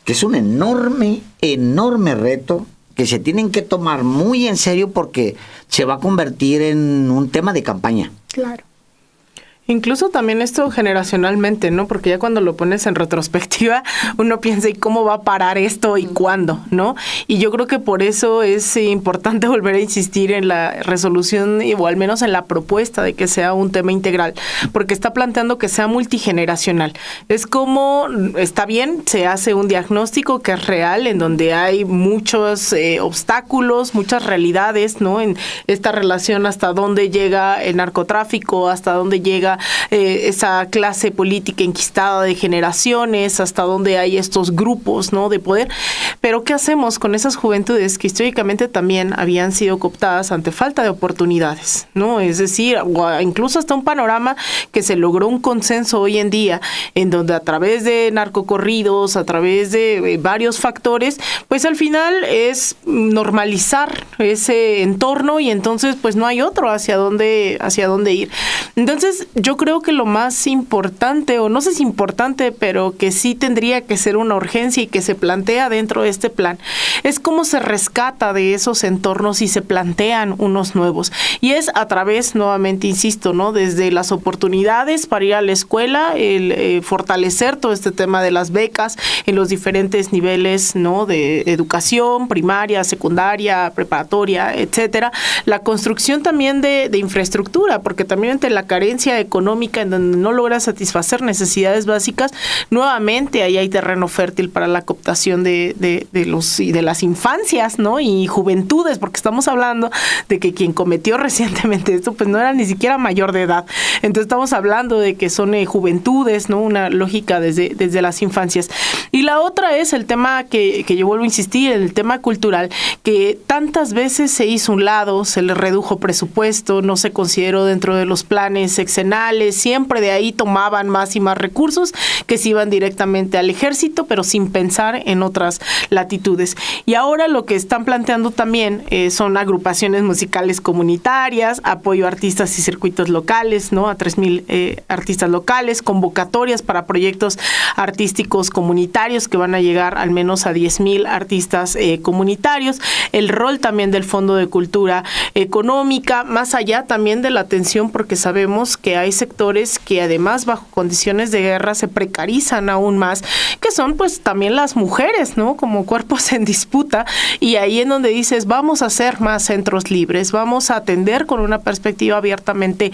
que es un enorme reto que se tienen que tomar muy en serio porque se va a convertir en un tema de campaña. Claro. Incluso también esto generacionalmente, ¿no? Porque ya cuando lo pones en retrospectiva, uno piensa, ¿y cómo va a parar esto y cuándo, no? Y yo creo que por eso es importante volver a insistir en la resolución, o al menos en la propuesta de que sea un tema integral, porque está planteando que sea multigeneracional. Es como, está bien, se hace un diagnóstico que es real, en donde hay muchos obstáculos, muchas realidades, ¿no? En esta relación, hasta dónde llega el narcotráfico, hasta dónde llega esa clase política enquistada de generaciones, hasta donde hay estos grupos, ¿no?, de poder. Pero ¿qué hacemos con esas juventudes que históricamente también habían sido cooptadas ante falta de oportunidades, ¿no? Es decir, incluso hasta un panorama que se logró un consenso hoy en día, en donde a través de narcocorridos, a través de varios factores, pues al final es normalizar ese entorno, y entonces pues no hay otro hacia dónde ir. Entonces yo creo que lo más importante, o no sé si importante, pero que sí tendría que ser una urgencia y que se plantea dentro de este plan, es cómo se rescata de esos entornos y se plantean unos nuevos. Y es a través, nuevamente insisto, ¿no?, desde las oportunidades para ir a la escuela, el fortalecer todo este tema de las becas en los diferentes niveles, ¿no?, de educación primaria, secundaria, preparatoria, etcétera. La construcción también de infraestructura, porque también ante la carencia de económica, en donde no logra satisfacer necesidades básicas, nuevamente ahí hay terreno fértil para la cooptación de las infancias, ¿no? Y juventudes, porque estamos hablando de que quien cometió recientemente esto, pues no era ni siquiera mayor de edad. Entonces estamos hablando de que son juventudes, ¿no? Una lógica desde las infancias. Y la otra es el tema que yo vuelvo a insistir, el tema cultural, que tantas veces se hizo un lado, se le redujo presupuesto, no se consideró dentro de los planes sexenales, siempre de ahí tomaban más y más recursos que se iban directamente al ejército, pero sin pensar en otras latitudes. Y ahora lo que están planteando también son agrupaciones musicales comunitarias, apoyo a artistas y circuitos locales, ¿no? A 3,000 artistas locales, convocatorias para proyectos artísticos comunitarios que van a llegar al menos a 10,000 artistas comunitarios, el rol también del Fondo de Cultura Económica, más allá también de la atención, porque sabemos que hay sectores que además bajo condiciones de guerra se precarizan aún más, que son pues también las mujeres, ¿no? Como cuerpos en disputa, y ahí en donde dices, vamos a hacer más centros libres, vamos a atender con una perspectiva abiertamente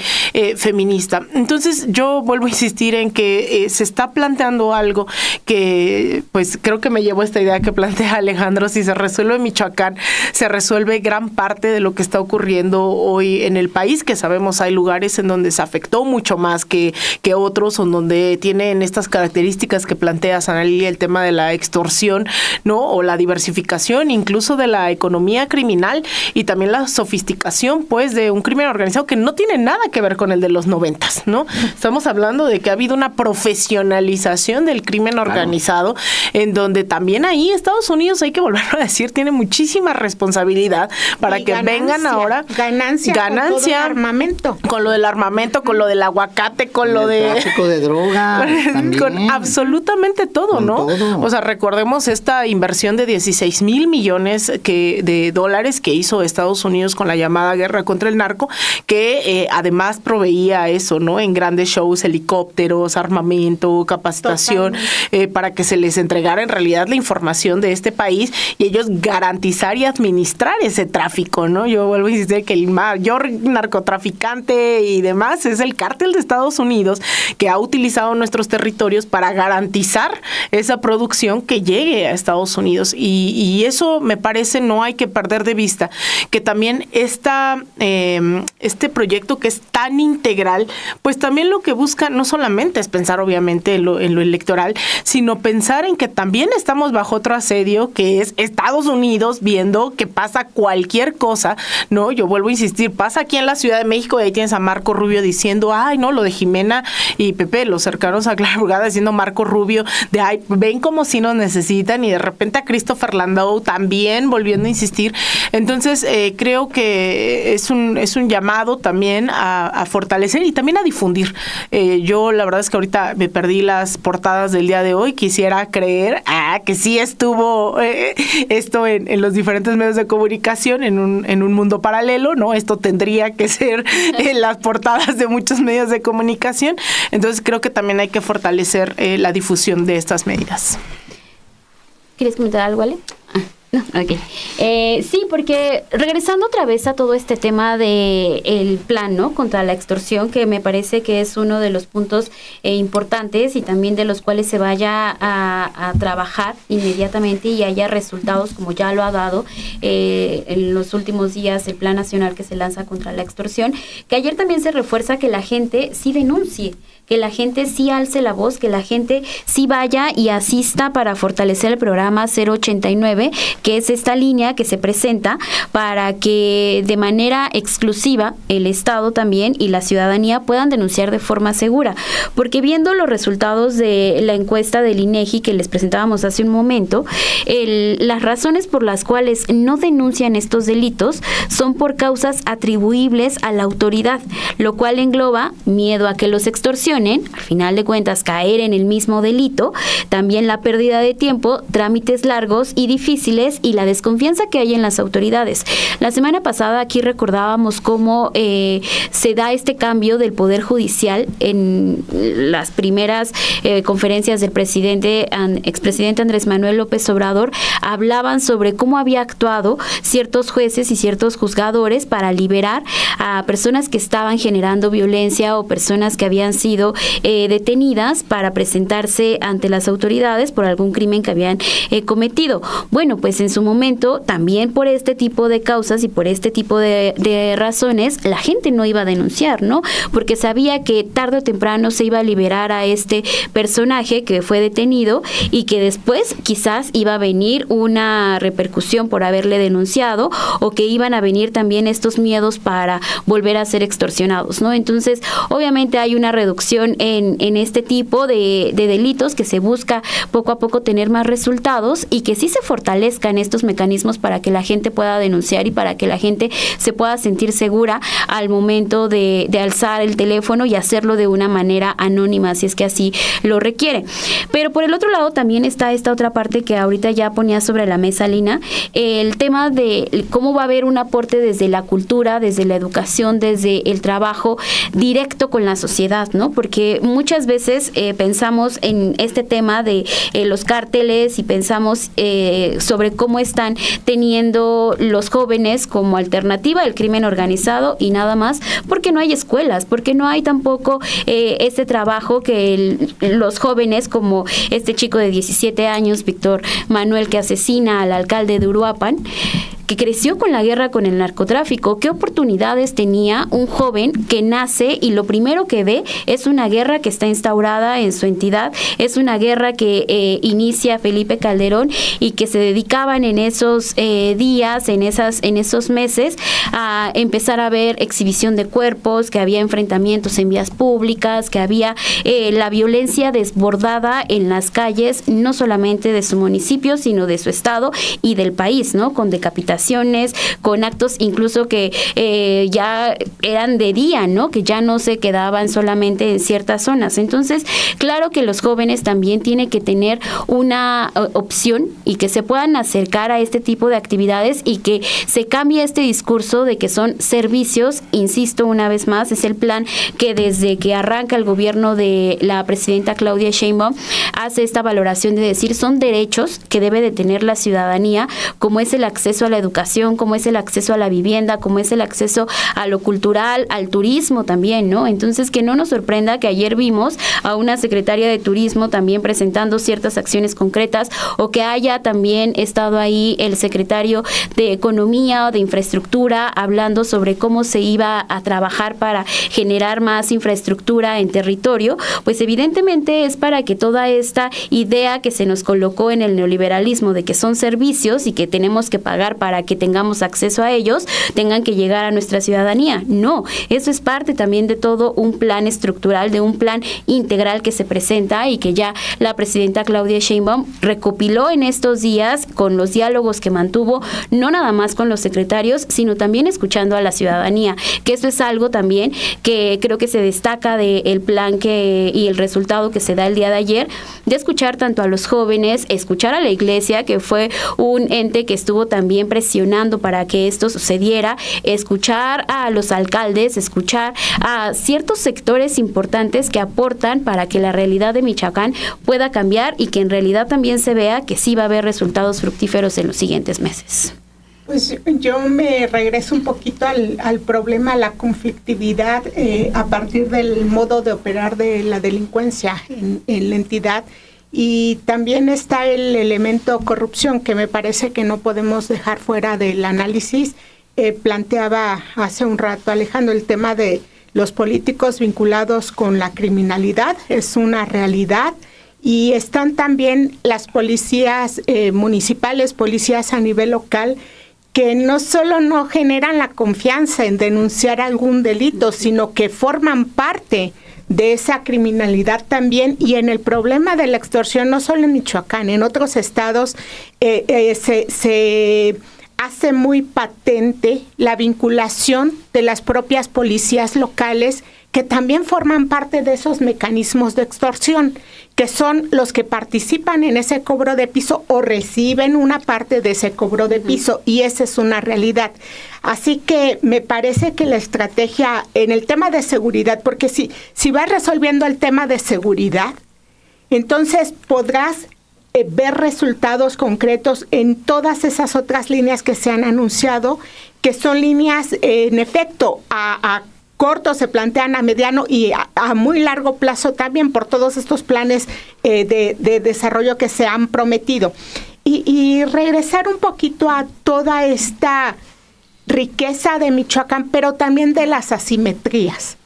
feminista. Entonces yo vuelvo a insistir en que se está planteando algo que pues creo que me llevo a esta idea que plantea Alejandro: si se resuelve en Michoacán, se resuelve gran parte de lo que está ocurriendo hoy en el país, que sabemos hay lugares en donde se afectó mucho más que otros, o en donde tienen estas características que planteas, Ana Lilia, el tema de la extorsión, ¿no? O la diversificación incluso de la economía criminal, y también la sofisticación pues de un crimen organizado que no tiene nada que ver con el de los 90s, ¿no? Estamos hablando de que ha habido una profesionalización del crimen organizado, en donde también ahí Estados Unidos, hay que volverlo a decir, tiene muchísima responsabilidad para que vengan ahora ganancia con todo el armamento, con lo del armamento, con lo del aguacate, con lo de tráfico de droga, con absolutamente todo, con ¿no? Todo. O sea, recordemos esta inversión de 16,000 millones de dólares que hizo Estados Unidos con la llamada guerra contra el narco, que además proveía eso, ¿no? En grandes shows, helicópteros, armamento, capacitación, para que se les entregara en realidad la información de este país y ellos garantizar y administrar ese tráfico, ¿no? Yo vuelvo a insistir que el mayor narcotraficante y demás es el cártel de Estados Unidos, que ha utilizado nuestros territorios para garantizar esa producción que llegue a Estados Unidos, y eso me parece no hay que perder de vista, que también este proyecto que es tan integral, pues también lo que busca no solamente es pensar obviamente en lo electoral, sino pensar en que también estamos bajo otro asedio, que es Estados Unidos viendo que pasa cualquier cosa, ¿no? Yo vuelvo a insistir, pasa aquí en la Ciudad de México y ahí tienes a Marco Rubio diciendo, ay, no, lo de Jimena y Pepe, los cercanos a Clara Brugada, diciendo Marco Rubio, de ay, ven como si nos necesitan, y de repente a Christopher Landau también volviendo a insistir. Entonces, creo que es un llamado también a fortalecer y también a difundir. Yo la verdad es que ahorita me perdí las portadas del día de hoy, quisiera creer que sí estuvo esto en los diferentes medios de comunicación en un mundo paralelo, ¿no? Esto tendría que ser en las portadas de muchos medios de comunicación. Entonces creo que también hay que fortalecer la difusión de estas medidas. ¿Quieres comentar algo, Ale? No, okay. Sí, porque regresando otra vez a todo este tema de el plan, ¿no? Contra la extorsión, que me parece que es uno de los puntos importantes y también de los cuales se vaya a trabajar inmediatamente y haya resultados, como ya lo ha dado en los últimos días el Plan Nacional que se lanza contra la extorsión, que ayer también se refuerza que la gente sí denuncie, que la gente sí alce la voz, que la gente sí vaya y asista para fortalecer el programa 089, que es esta línea que se presenta para que de manera exclusiva el Estado también y la ciudadanía puedan denunciar de forma segura. Porque viendo los resultados de la encuesta del INEGI que les presentábamos hace un momento, las razones por las cuales no denuncian estos delitos son por causas atribuibles a la autoridad, lo cual engloba miedo a que los extorsionen, al final de cuentas caer en el mismo delito, también la pérdida de tiempo, trámites largos y difíciles desinterés y la desconfianza que hay en las autoridades. La semana pasada aquí recordábamos cómo se da este cambio del Poder Judicial en las primeras conferencias del expresidente Andrés Manuel López Obrador. Hablaban sobre cómo había actuado ciertos jueces y ciertos juzgadores para liberar a personas que estaban generando violencia o personas que habían sido detenidas para presentarse ante las autoridades por algún crimen que habían cometido. Bueno, pues en su momento, también por este tipo de causas y por este tipo de razones, la gente no iba a denunciar, ¿no? Porque sabía que tarde o temprano se iba a liberar a este personaje que fue detenido y que después quizás iba a venir una repercusión por haberle denunciado, o que iban a venir también estos miedos para volver a ser extorsionados, ¿no? Entonces, obviamente hay una reducción en este tipo de delitos, que se busca poco a poco tener más resultados y que sí se fortalezcan estos mecanismos para que la gente pueda denunciar y para que la gente se pueda sentir segura al momento de alzar el teléfono y hacerlo de una manera anónima, si es que así lo requiere. Pero por el otro lado también está esta otra parte que ahorita ya ponía sobre la mesa, Lina, el tema de cómo va a haber un aporte desde la cultura, desde la educación, desde el trabajo directo con la sociedad, ¿no? Porque muchas veces pensamos en este tema de los cárteles y pensamos sobre cómo están teniendo los jóvenes como alternativa al crimen organizado y nada más, porque no hay escuelas, porque no hay tampoco este trabajo que los jóvenes, como este chico de 17 años, Víctor Manuel, que asesina al alcalde de Uruapan, que creció con la guerra con el narcotráfico. ¿Qué oportunidades tenía un joven que nace y lo primero que ve es una guerra que está instaurada en su entidad? Es una guerra que inicia Felipe Calderón y que se dedicaban en esos días, en esos meses, a empezar a ver exhibición de cuerpos, que había enfrentamientos en vías públicas, que había la violencia desbordada en las calles, no solamente de su municipio, sino de su estado y del país, ¿no? Con decapitaciones, con actos incluso que ya eran de día, ¿no? Que ya no se quedaban solamente en ciertas zonas. Entonces, claro que los jóvenes también tienen que tener una opción y que se puedan acercar a este tipo de actividades y que se cambie este discurso de que son servicios. Insisto una vez más, es el plan que desde que arranca el gobierno de la presidenta Claudia Sheinbaum hace esta valoración de decir son derechos que debe de tener la ciudadanía, como es el acceso a la educación, como es el acceso a la vivienda, como es el acceso a lo cultural, al turismo también, ¿no? Entonces, que no nos sorprenda que ayer vimos a una secretaria de turismo también presentando ciertas acciones concretas, o que haya también estado ahí el secretario de Economía o de Infraestructura hablando sobre cómo se iba a trabajar para generar más infraestructura en territorio. Pues evidentemente es para que toda esta idea que se nos colocó en el neoliberalismo de que son servicios y que tenemos que pagar para que tengamos acceso a ellos, tengan que llegar a nuestra ciudadanía. No, eso es parte también de todo un plan estructural, de un plan integral que se presenta y que ya la presidenta Claudia Sheinbaum recopiló en estos días con los diálogos que mantuvo, no nada más con los secretarios, sino también escuchando a la ciudadanía, que eso es algo también que creo que se destaca del plan y el resultado que se da el día de ayer, de escuchar tanto a los jóvenes, escuchar a la iglesia, que fue un ente que estuvo también presionando para que esto sucediera, escuchar a los alcaldes, escuchar a ciertos sectores importantes que aportan para que la realidad de Michoacán pueda cambiar y que en realidad también se vea que sí va a haber resultados fructíferos en los siguientes meses. Pues yo me regreso un poquito al problema, la conflictividad a partir del modo de operar de la delincuencia en la entidad. Y también está el elemento corrupción, que me parece que no podemos dejar fuera del análisis. Planteaba hace un rato Alejandro el tema de los políticos vinculados con la criminalidad, es una realidad. Y están también las policías municipales, policías a nivel local, que no solo no generan la confianza en denunciar algún delito, sino que forman parte de esa criminalidad también. Y en el problema de la extorsión, no solo en Michoacán, en otros estados se hace muy patente la vinculación de las propias policías locales que también forman parte de esos mecanismos de extorsión, que son los que participan en ese cobro de piso o reciben una parte de ese cobro de piso, y esa es una realidad. Así que me parece que la estrategia en el tema de seguridad, porque si vas resolviendo el tema de seguridad, entonces podrás ver resultados concretos en todas esas otras líneas que se han anunciado, que son líneas, en efecto, a corto se plantean, a mediano y a muy largo plazo también, por todos estos planes de desarrollo que se han prometido. Y regresar un poquito a toda esta riqueza de Michoacán, pero también de las asimetrías.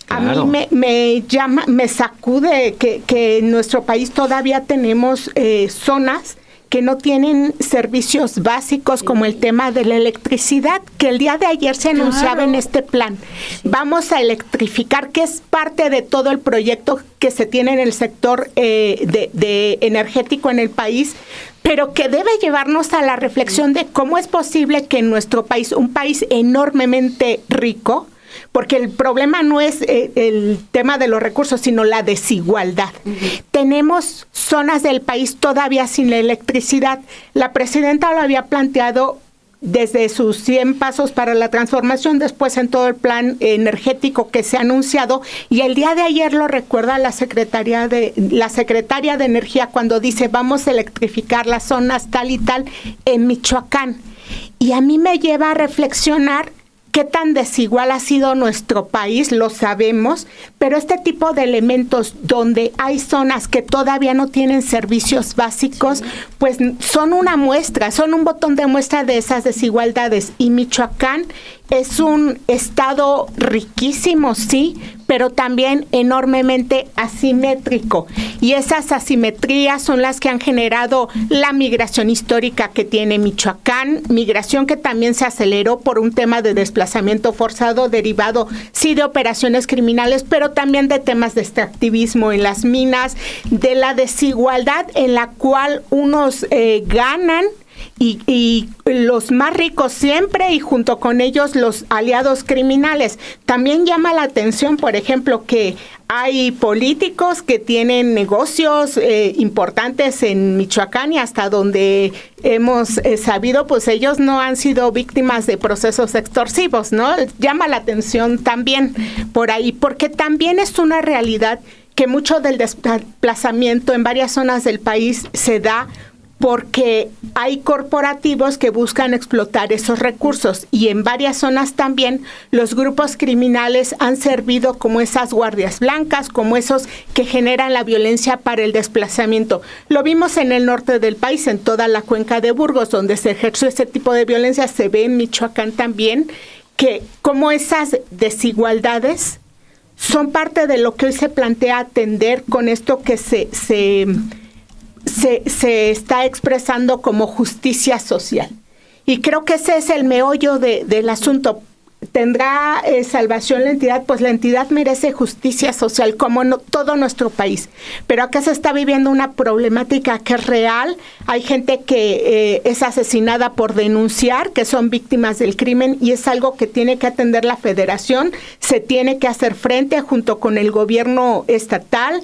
Claro. A mí me sacude que en nuestro país todavía tenemos zonas que no tienen servicios básicos, como el tema de la electricidad, que el día de ayer se anunciaba en este plan. Vamos a electrificar, que es parte de todo el proyecto que se tiene en el sector de energético en el país, pero que debe llevarnos a la reflexión de cómo es posible que en nuestro país, un país enormemente rico, porque el problema no es el tema de los recursos, sino la desigualdad. Tenemos zonas del país todavía sin la electricidad. La presidenta lo había planteado desde sus 100 pasos para la transformación, después en todo el plan energético que se ha anunciado, y el día de ayer lo recuerda la secretaria de Energía cuando dice vamos a electrificar las zonas tal y tal en Michoacán. Y a mí me lleva a reflexionar qué tan desigual ha sido nuestro país, lo sabemos, pero este tipo de elementos donde hay zonas que todavía no tienen servicios básicos, pues son una muestra, son un botón de muestra de esas desigualdades. Y Michoacán es un estado riquísimo, sí, pero también enormemente asimétrico. Y esas asimetrías son las que han generado la migración histórica que tiene Michoacán, migración que también se aceleró por un tema de desplazamiento forzado derivado, sí, de operaciones criminales, pero también de temas de extractivismo en las minas, de la desigualdad en la cual unos ganan, y los más ricos siempre, y junto con ellos los aliados criminales. También llama la atención, por ejemplo, que hay políticos que tienen negocios importantes en Michoacán, y hasta donde hemos sabido, pues ellos no han sido víctimas de procesos extorsivos, ¿no? Llama la atención también por ahí, porque también es una realidad que mucho del desplazamiento en varias zonas del país se da porque hay corporativos que buscan explotar esos recursos, y en varias zonas también los grupos criminales han servido como esas guardias blancas, como esos que generan la violencia para el desplazamiento. Lo vimos en el norte del país, en toda la cuenca de Burgos, donde se ejerció ese tipo de violencia. Se ve en Michoacán también, que como esas desigualdades son parte de lo que hoy se plantea atender con esto que se está expresando como justicia social. Y creo que ese es el meollo del asunto. ¿Tendrá salvación la entidad? Pues la entidad merece justicia social, como todo nuestro país. Pero acá se está viviendo una problemática que es real. Hay gente que es asesinada por denunciar, que son víctimas del crimen, y es algo que tiene que atender la Federación. Se tiene que hacer frente junto con el gobierno estatal.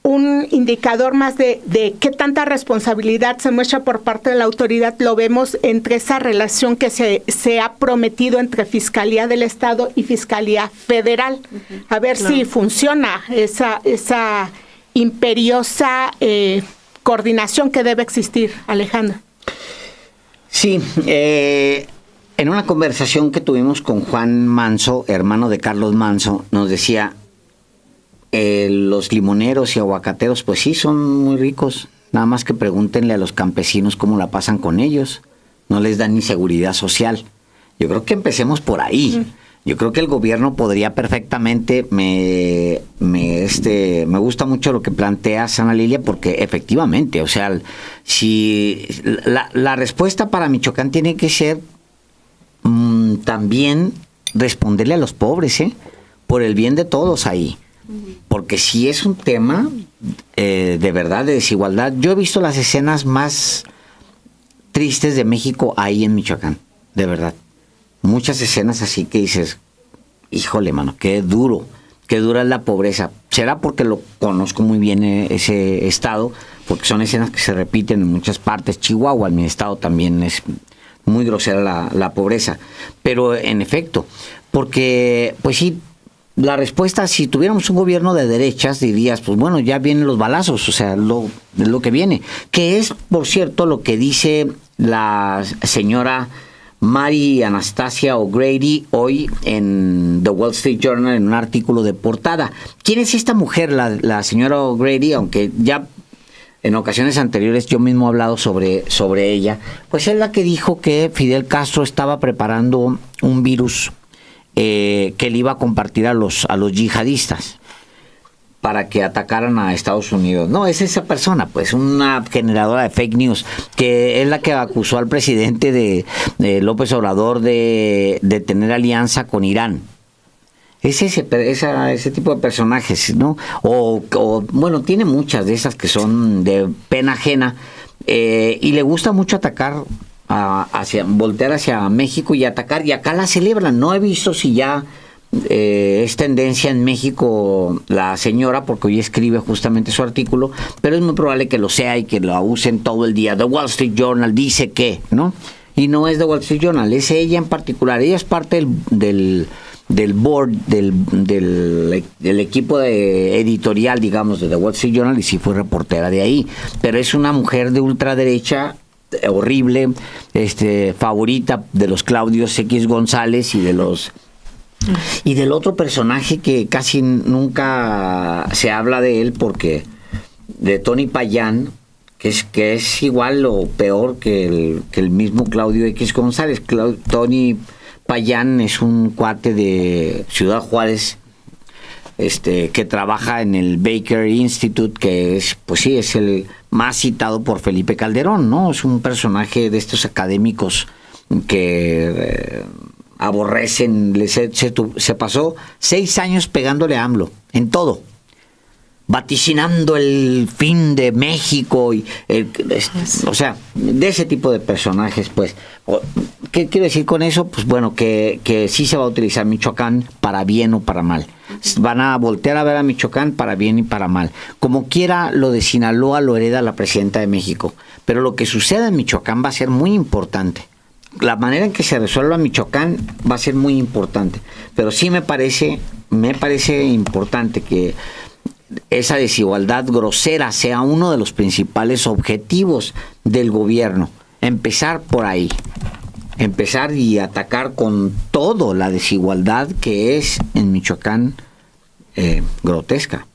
Un indicador más de qué tanta responsabilidad se muestra por parte de la autoridad lo vemos entre esa relación que se ha prometido entre Fiscalía del Estado y Fiscalía Federal. A ver si funciona esa imperiosa coordinación que debe existir, Alejandro. Sí, en una conversación que tuvimos con Juan Manso, hermano de Carlos Manso, nos decía: los limoneros y aguacateros, pues sí, son muy ricos. Nada más que pregúntenle a los campesinos cómo la pasan con ellos. No les dan ni seguridad social. Yo creo que empecemos por ahí. Yo creo que el gobierno podría perfectamente, me gusta mucho lo que planteas, Ana Lilia, porque efectivamente, o sea, si la respuesta para Michoacán tiene que ser también responderle a los pobres, por el bien de todos ahí. Porque si es un tema de verdad de desigualdad. Yo he visto las escenas más tristes de México ahí en Michoacán, de verdad. Muchas escenas así que dices, híjole, mano, qué duro que dura es la pobreza. Será porque lo conozco muy bien ese estado, porque son escenas que se repiten en muchas partes. Chihuahua, en mi estado, también es muy grosera la pobreza. Pero en efecto, porque pues sí, la respuesta, si tuviéramos un gobierno de derechas, dirías, pues bueno, ya vienen los balazos, o sea, lo que viene. Que es, por cierto, lo que dice la señora Mary Anastasia O'Grady hoy en The Wall Street Journal, en un artículo de portada. ¿Quién es esta mujer, la señora O'Grady? Aunque ya en ocasiones anteriores yo mismo he hablado sobre ella. Pues es la que dijo que Fidel Castro estaba preparando un virus que le iba a compartir a los yihadistas para que atacaran a Estados Unidos. No, es esa persona, pues, una generadora de fake news, que es la que acusó al presidente de López Obrador de tener alianza con Irán. Es ese tipo de personajes, ¿no? O bueno, tiene muchas de esas que son de pena ajena, y le gusta mucho atacar, voltear hacia México y atacar, y acá la celebran. No he visto si ya es tendencia en México la señora, porque hoy escribe justamente su artículo, pero es muy probable que lo sea y que lo usen todo el día. The Wall Street Journal dice que, ¿no? Y no es The Wall Street Journal, es ella en particular. Ella es parte del board, del equipo editorial, digamos, de The Wall Street Journal, y sí fue reportera de ahí. Pero es una mujer de ultraderecha horrible, favorita de los Claudios X González y del otro personaje que casi nunca se habla de él, porque de Tony Payán, que es igual o peor que el mismo Claudio X González. Tony Payán es un cuate de Ciudad Juárez, que trabaja en el Baker Institute, que es, pues sí, es el más citado por Felipe Calderón, ¿no? Es un personaje de estos académicos que aborrecen. Se pasó 6 años pegándole a AMLO en todo, vaticinando el fin de México y o sea, de ese tipo de personajes. Pues, ¿qué quiero decir con eso? Pues bueno, que sí se va a utilizar Michoacán para bien o para mal. Van a voltear a ver a Michoacán para bien y para mal. Como quiera, lo de Sinaloa lo hereda la presidenta de México, pero lo que suceda en Michoacán va a ser muy importante. La manera en que se resuelva Michoacán va a ser muy importante, pero sí me parece importante que esa desigualdad grosera sea uno de los principales objetivos del gobierno. Empezar por ahí. Empezar y atacar con todo la desigualdad que es en Michoacán grotesca.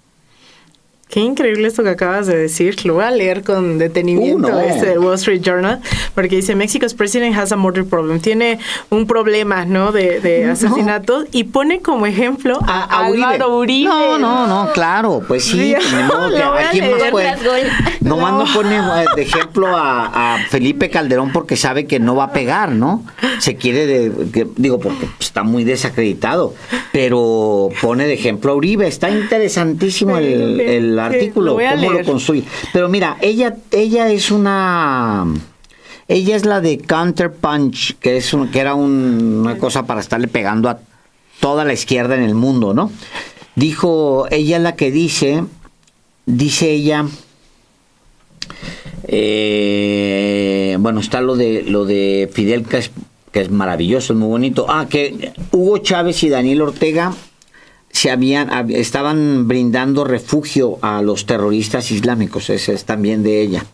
Qué increíble esto que acabas de decir. Lo voy a leer con detenimiento del Wall Street Journal, porque dice: Mexico's president has a murder problem. Tiene un problema, ¿no? de asesinato, y pone como ejemplo a Álvaro Uribe. No, claro, pues sí. Nomás no pone de ejemplo a Felipe Calderón porque sabe que no va a pegar, ¿no? Se quiere, porque está muy desacreditado, pero pone de ejemplo a Uribe. Está interesantísimo el artículo, cómo lo construye. Pero mira, ella es la de Counterpunch, que era una cosa para estarle pegando a toda la izquierda en el mundo, ¿no? Ella es la que dice ella, bueno, está lo de Fidel, que es maravilloso, es muy bonito. Que Hugo Chávez y Daniel Ortega estaban brindando refugio a los terroristas islámicos. Ese es también de ella.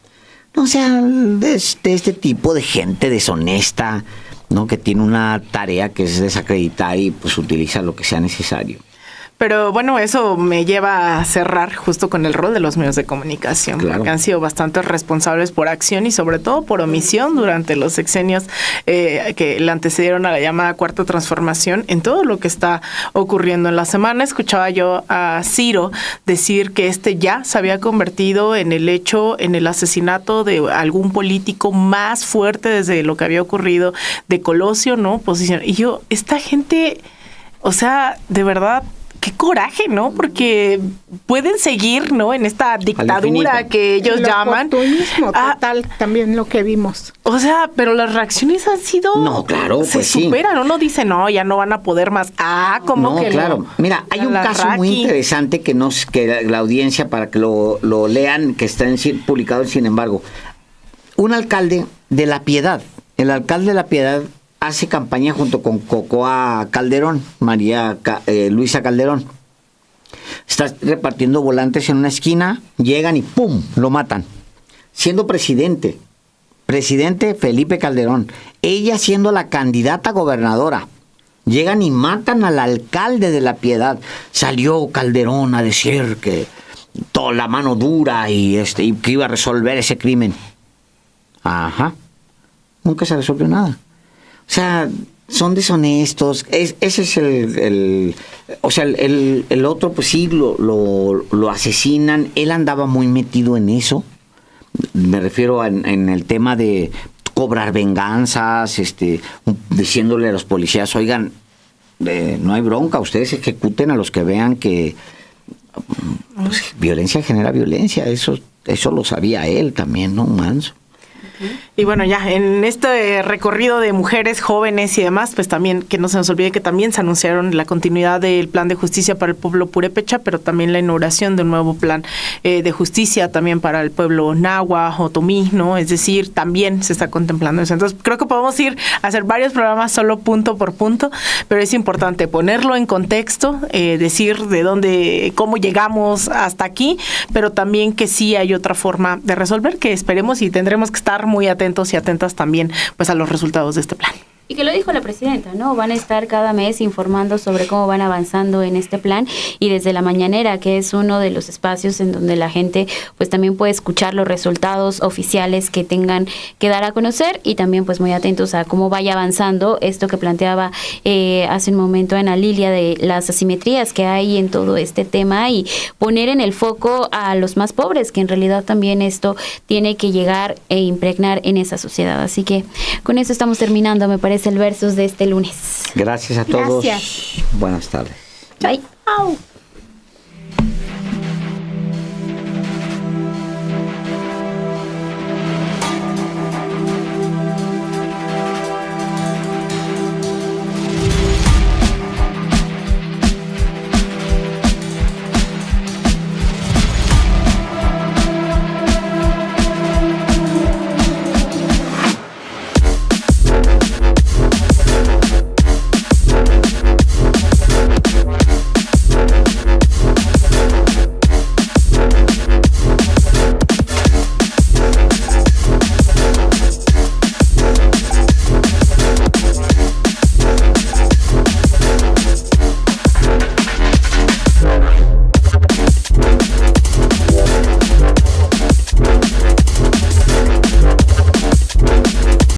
O sea, de este tipo de gente deshonesta, ¿no? Que tiene una tarea que es desacreditar y pues utiliza lo que sea necesario. Pero bueno, eso me lleva a cerrar justo con el rol de los medios de comunicación, claro, porque han sido bastante responsables por acción y sobre todo por omisión durante los sexenios que le antecedieron a la llamada Cuarta Transformación en todo lo que está ocurriendo. En la semana escuchaba yo a Ciro decir que ya se había convertido en el asesinato de algún político más fuerte desde lo que había ocurrido de Colosio, ¿no? Y esta gente, o sea, de verdad, qué coraje, ¿no? Porque pueden seguir, ¿no? En esta dictadura que ellos llaman. Oportunismo total, también lo que vimos. O sea, pero las reacciones han sido... No, claro, se pues sí. superan. Uno dice, no, ya no van a poder más. Como no, que claro. no. Mira, hay un caso muy interesante que la audiencia, para que lo lean, que está publicado en Sin embargo. Un alcalde de La Piedad, el alcalde de La Piedad hace campaña junto con Cocoa Calderón, Luisa Calderón. Está repartiendo volantes en una esquina, llegan y ¡pum!, lo matan. Siendo presidente Felipe Calderón, ella siendo la candidata gobernadora. Llegan y matan al alcalde de La Piedad. Salió Calderón a decir que toda la mano dura y que iba a resolver ese crimen. Ajá. Nunca se resolvió nada. O sea, son deshonestos. Ese es el otro, pues sí, lo asesinan. Él andaba muy metido en eso. Me refiero en el tema de cobrar venganzas, diciéndole a los policías, oigan, no hay bronca, ustedes ejecuten a los que vean que pues, violencia genera violencia. Eso lo sabía él también, ¿no? Manso. Y bueno, ya en este recorrido de mujeres jóvenes y demás, pues también que no se nos olvide que también se anunciaron la continuidad del plan de justicia para el pueblo purépecha, pero también la inauguración de un nuevo plan de justicia también para el pueblo náhuatl, otomí, ¿no? Es decir, también se está contemplando eso. Entonces, creo que podemos ir a hacer varios programas solo punto por punto, pero es importante ponerlo en contexto, decir de dónde, cómo llegamos hasta aquí, pero también que sí hay otra forma de resolver, que esperemos y tendremos que estar muy atentos y atentas también pues a los resultados de este plan. Y que lo dijo la presidenta, ¿no? Van a estar cada mes informando sobre cómo van avanzando en este plan, y desde la mañanera, que es uno de los espacios en donde la gente pues también puede escuchar los resultados oficiales que tengan que dar a conocer, y también pues muy atentos a cómo vaya avanzando esto que planteaba hace un momento Ana Lilia, de las asimetrías que hay en todo este tema, y poner en el foco a los más pobres, que en realidad también esto tiene que llegar e impregnar en esa sociedad. Así que con eso estamos terminando, me parece, el Versus de este lunes. Gracias a todos. Gracias. Buenas tardes. Bye. Au.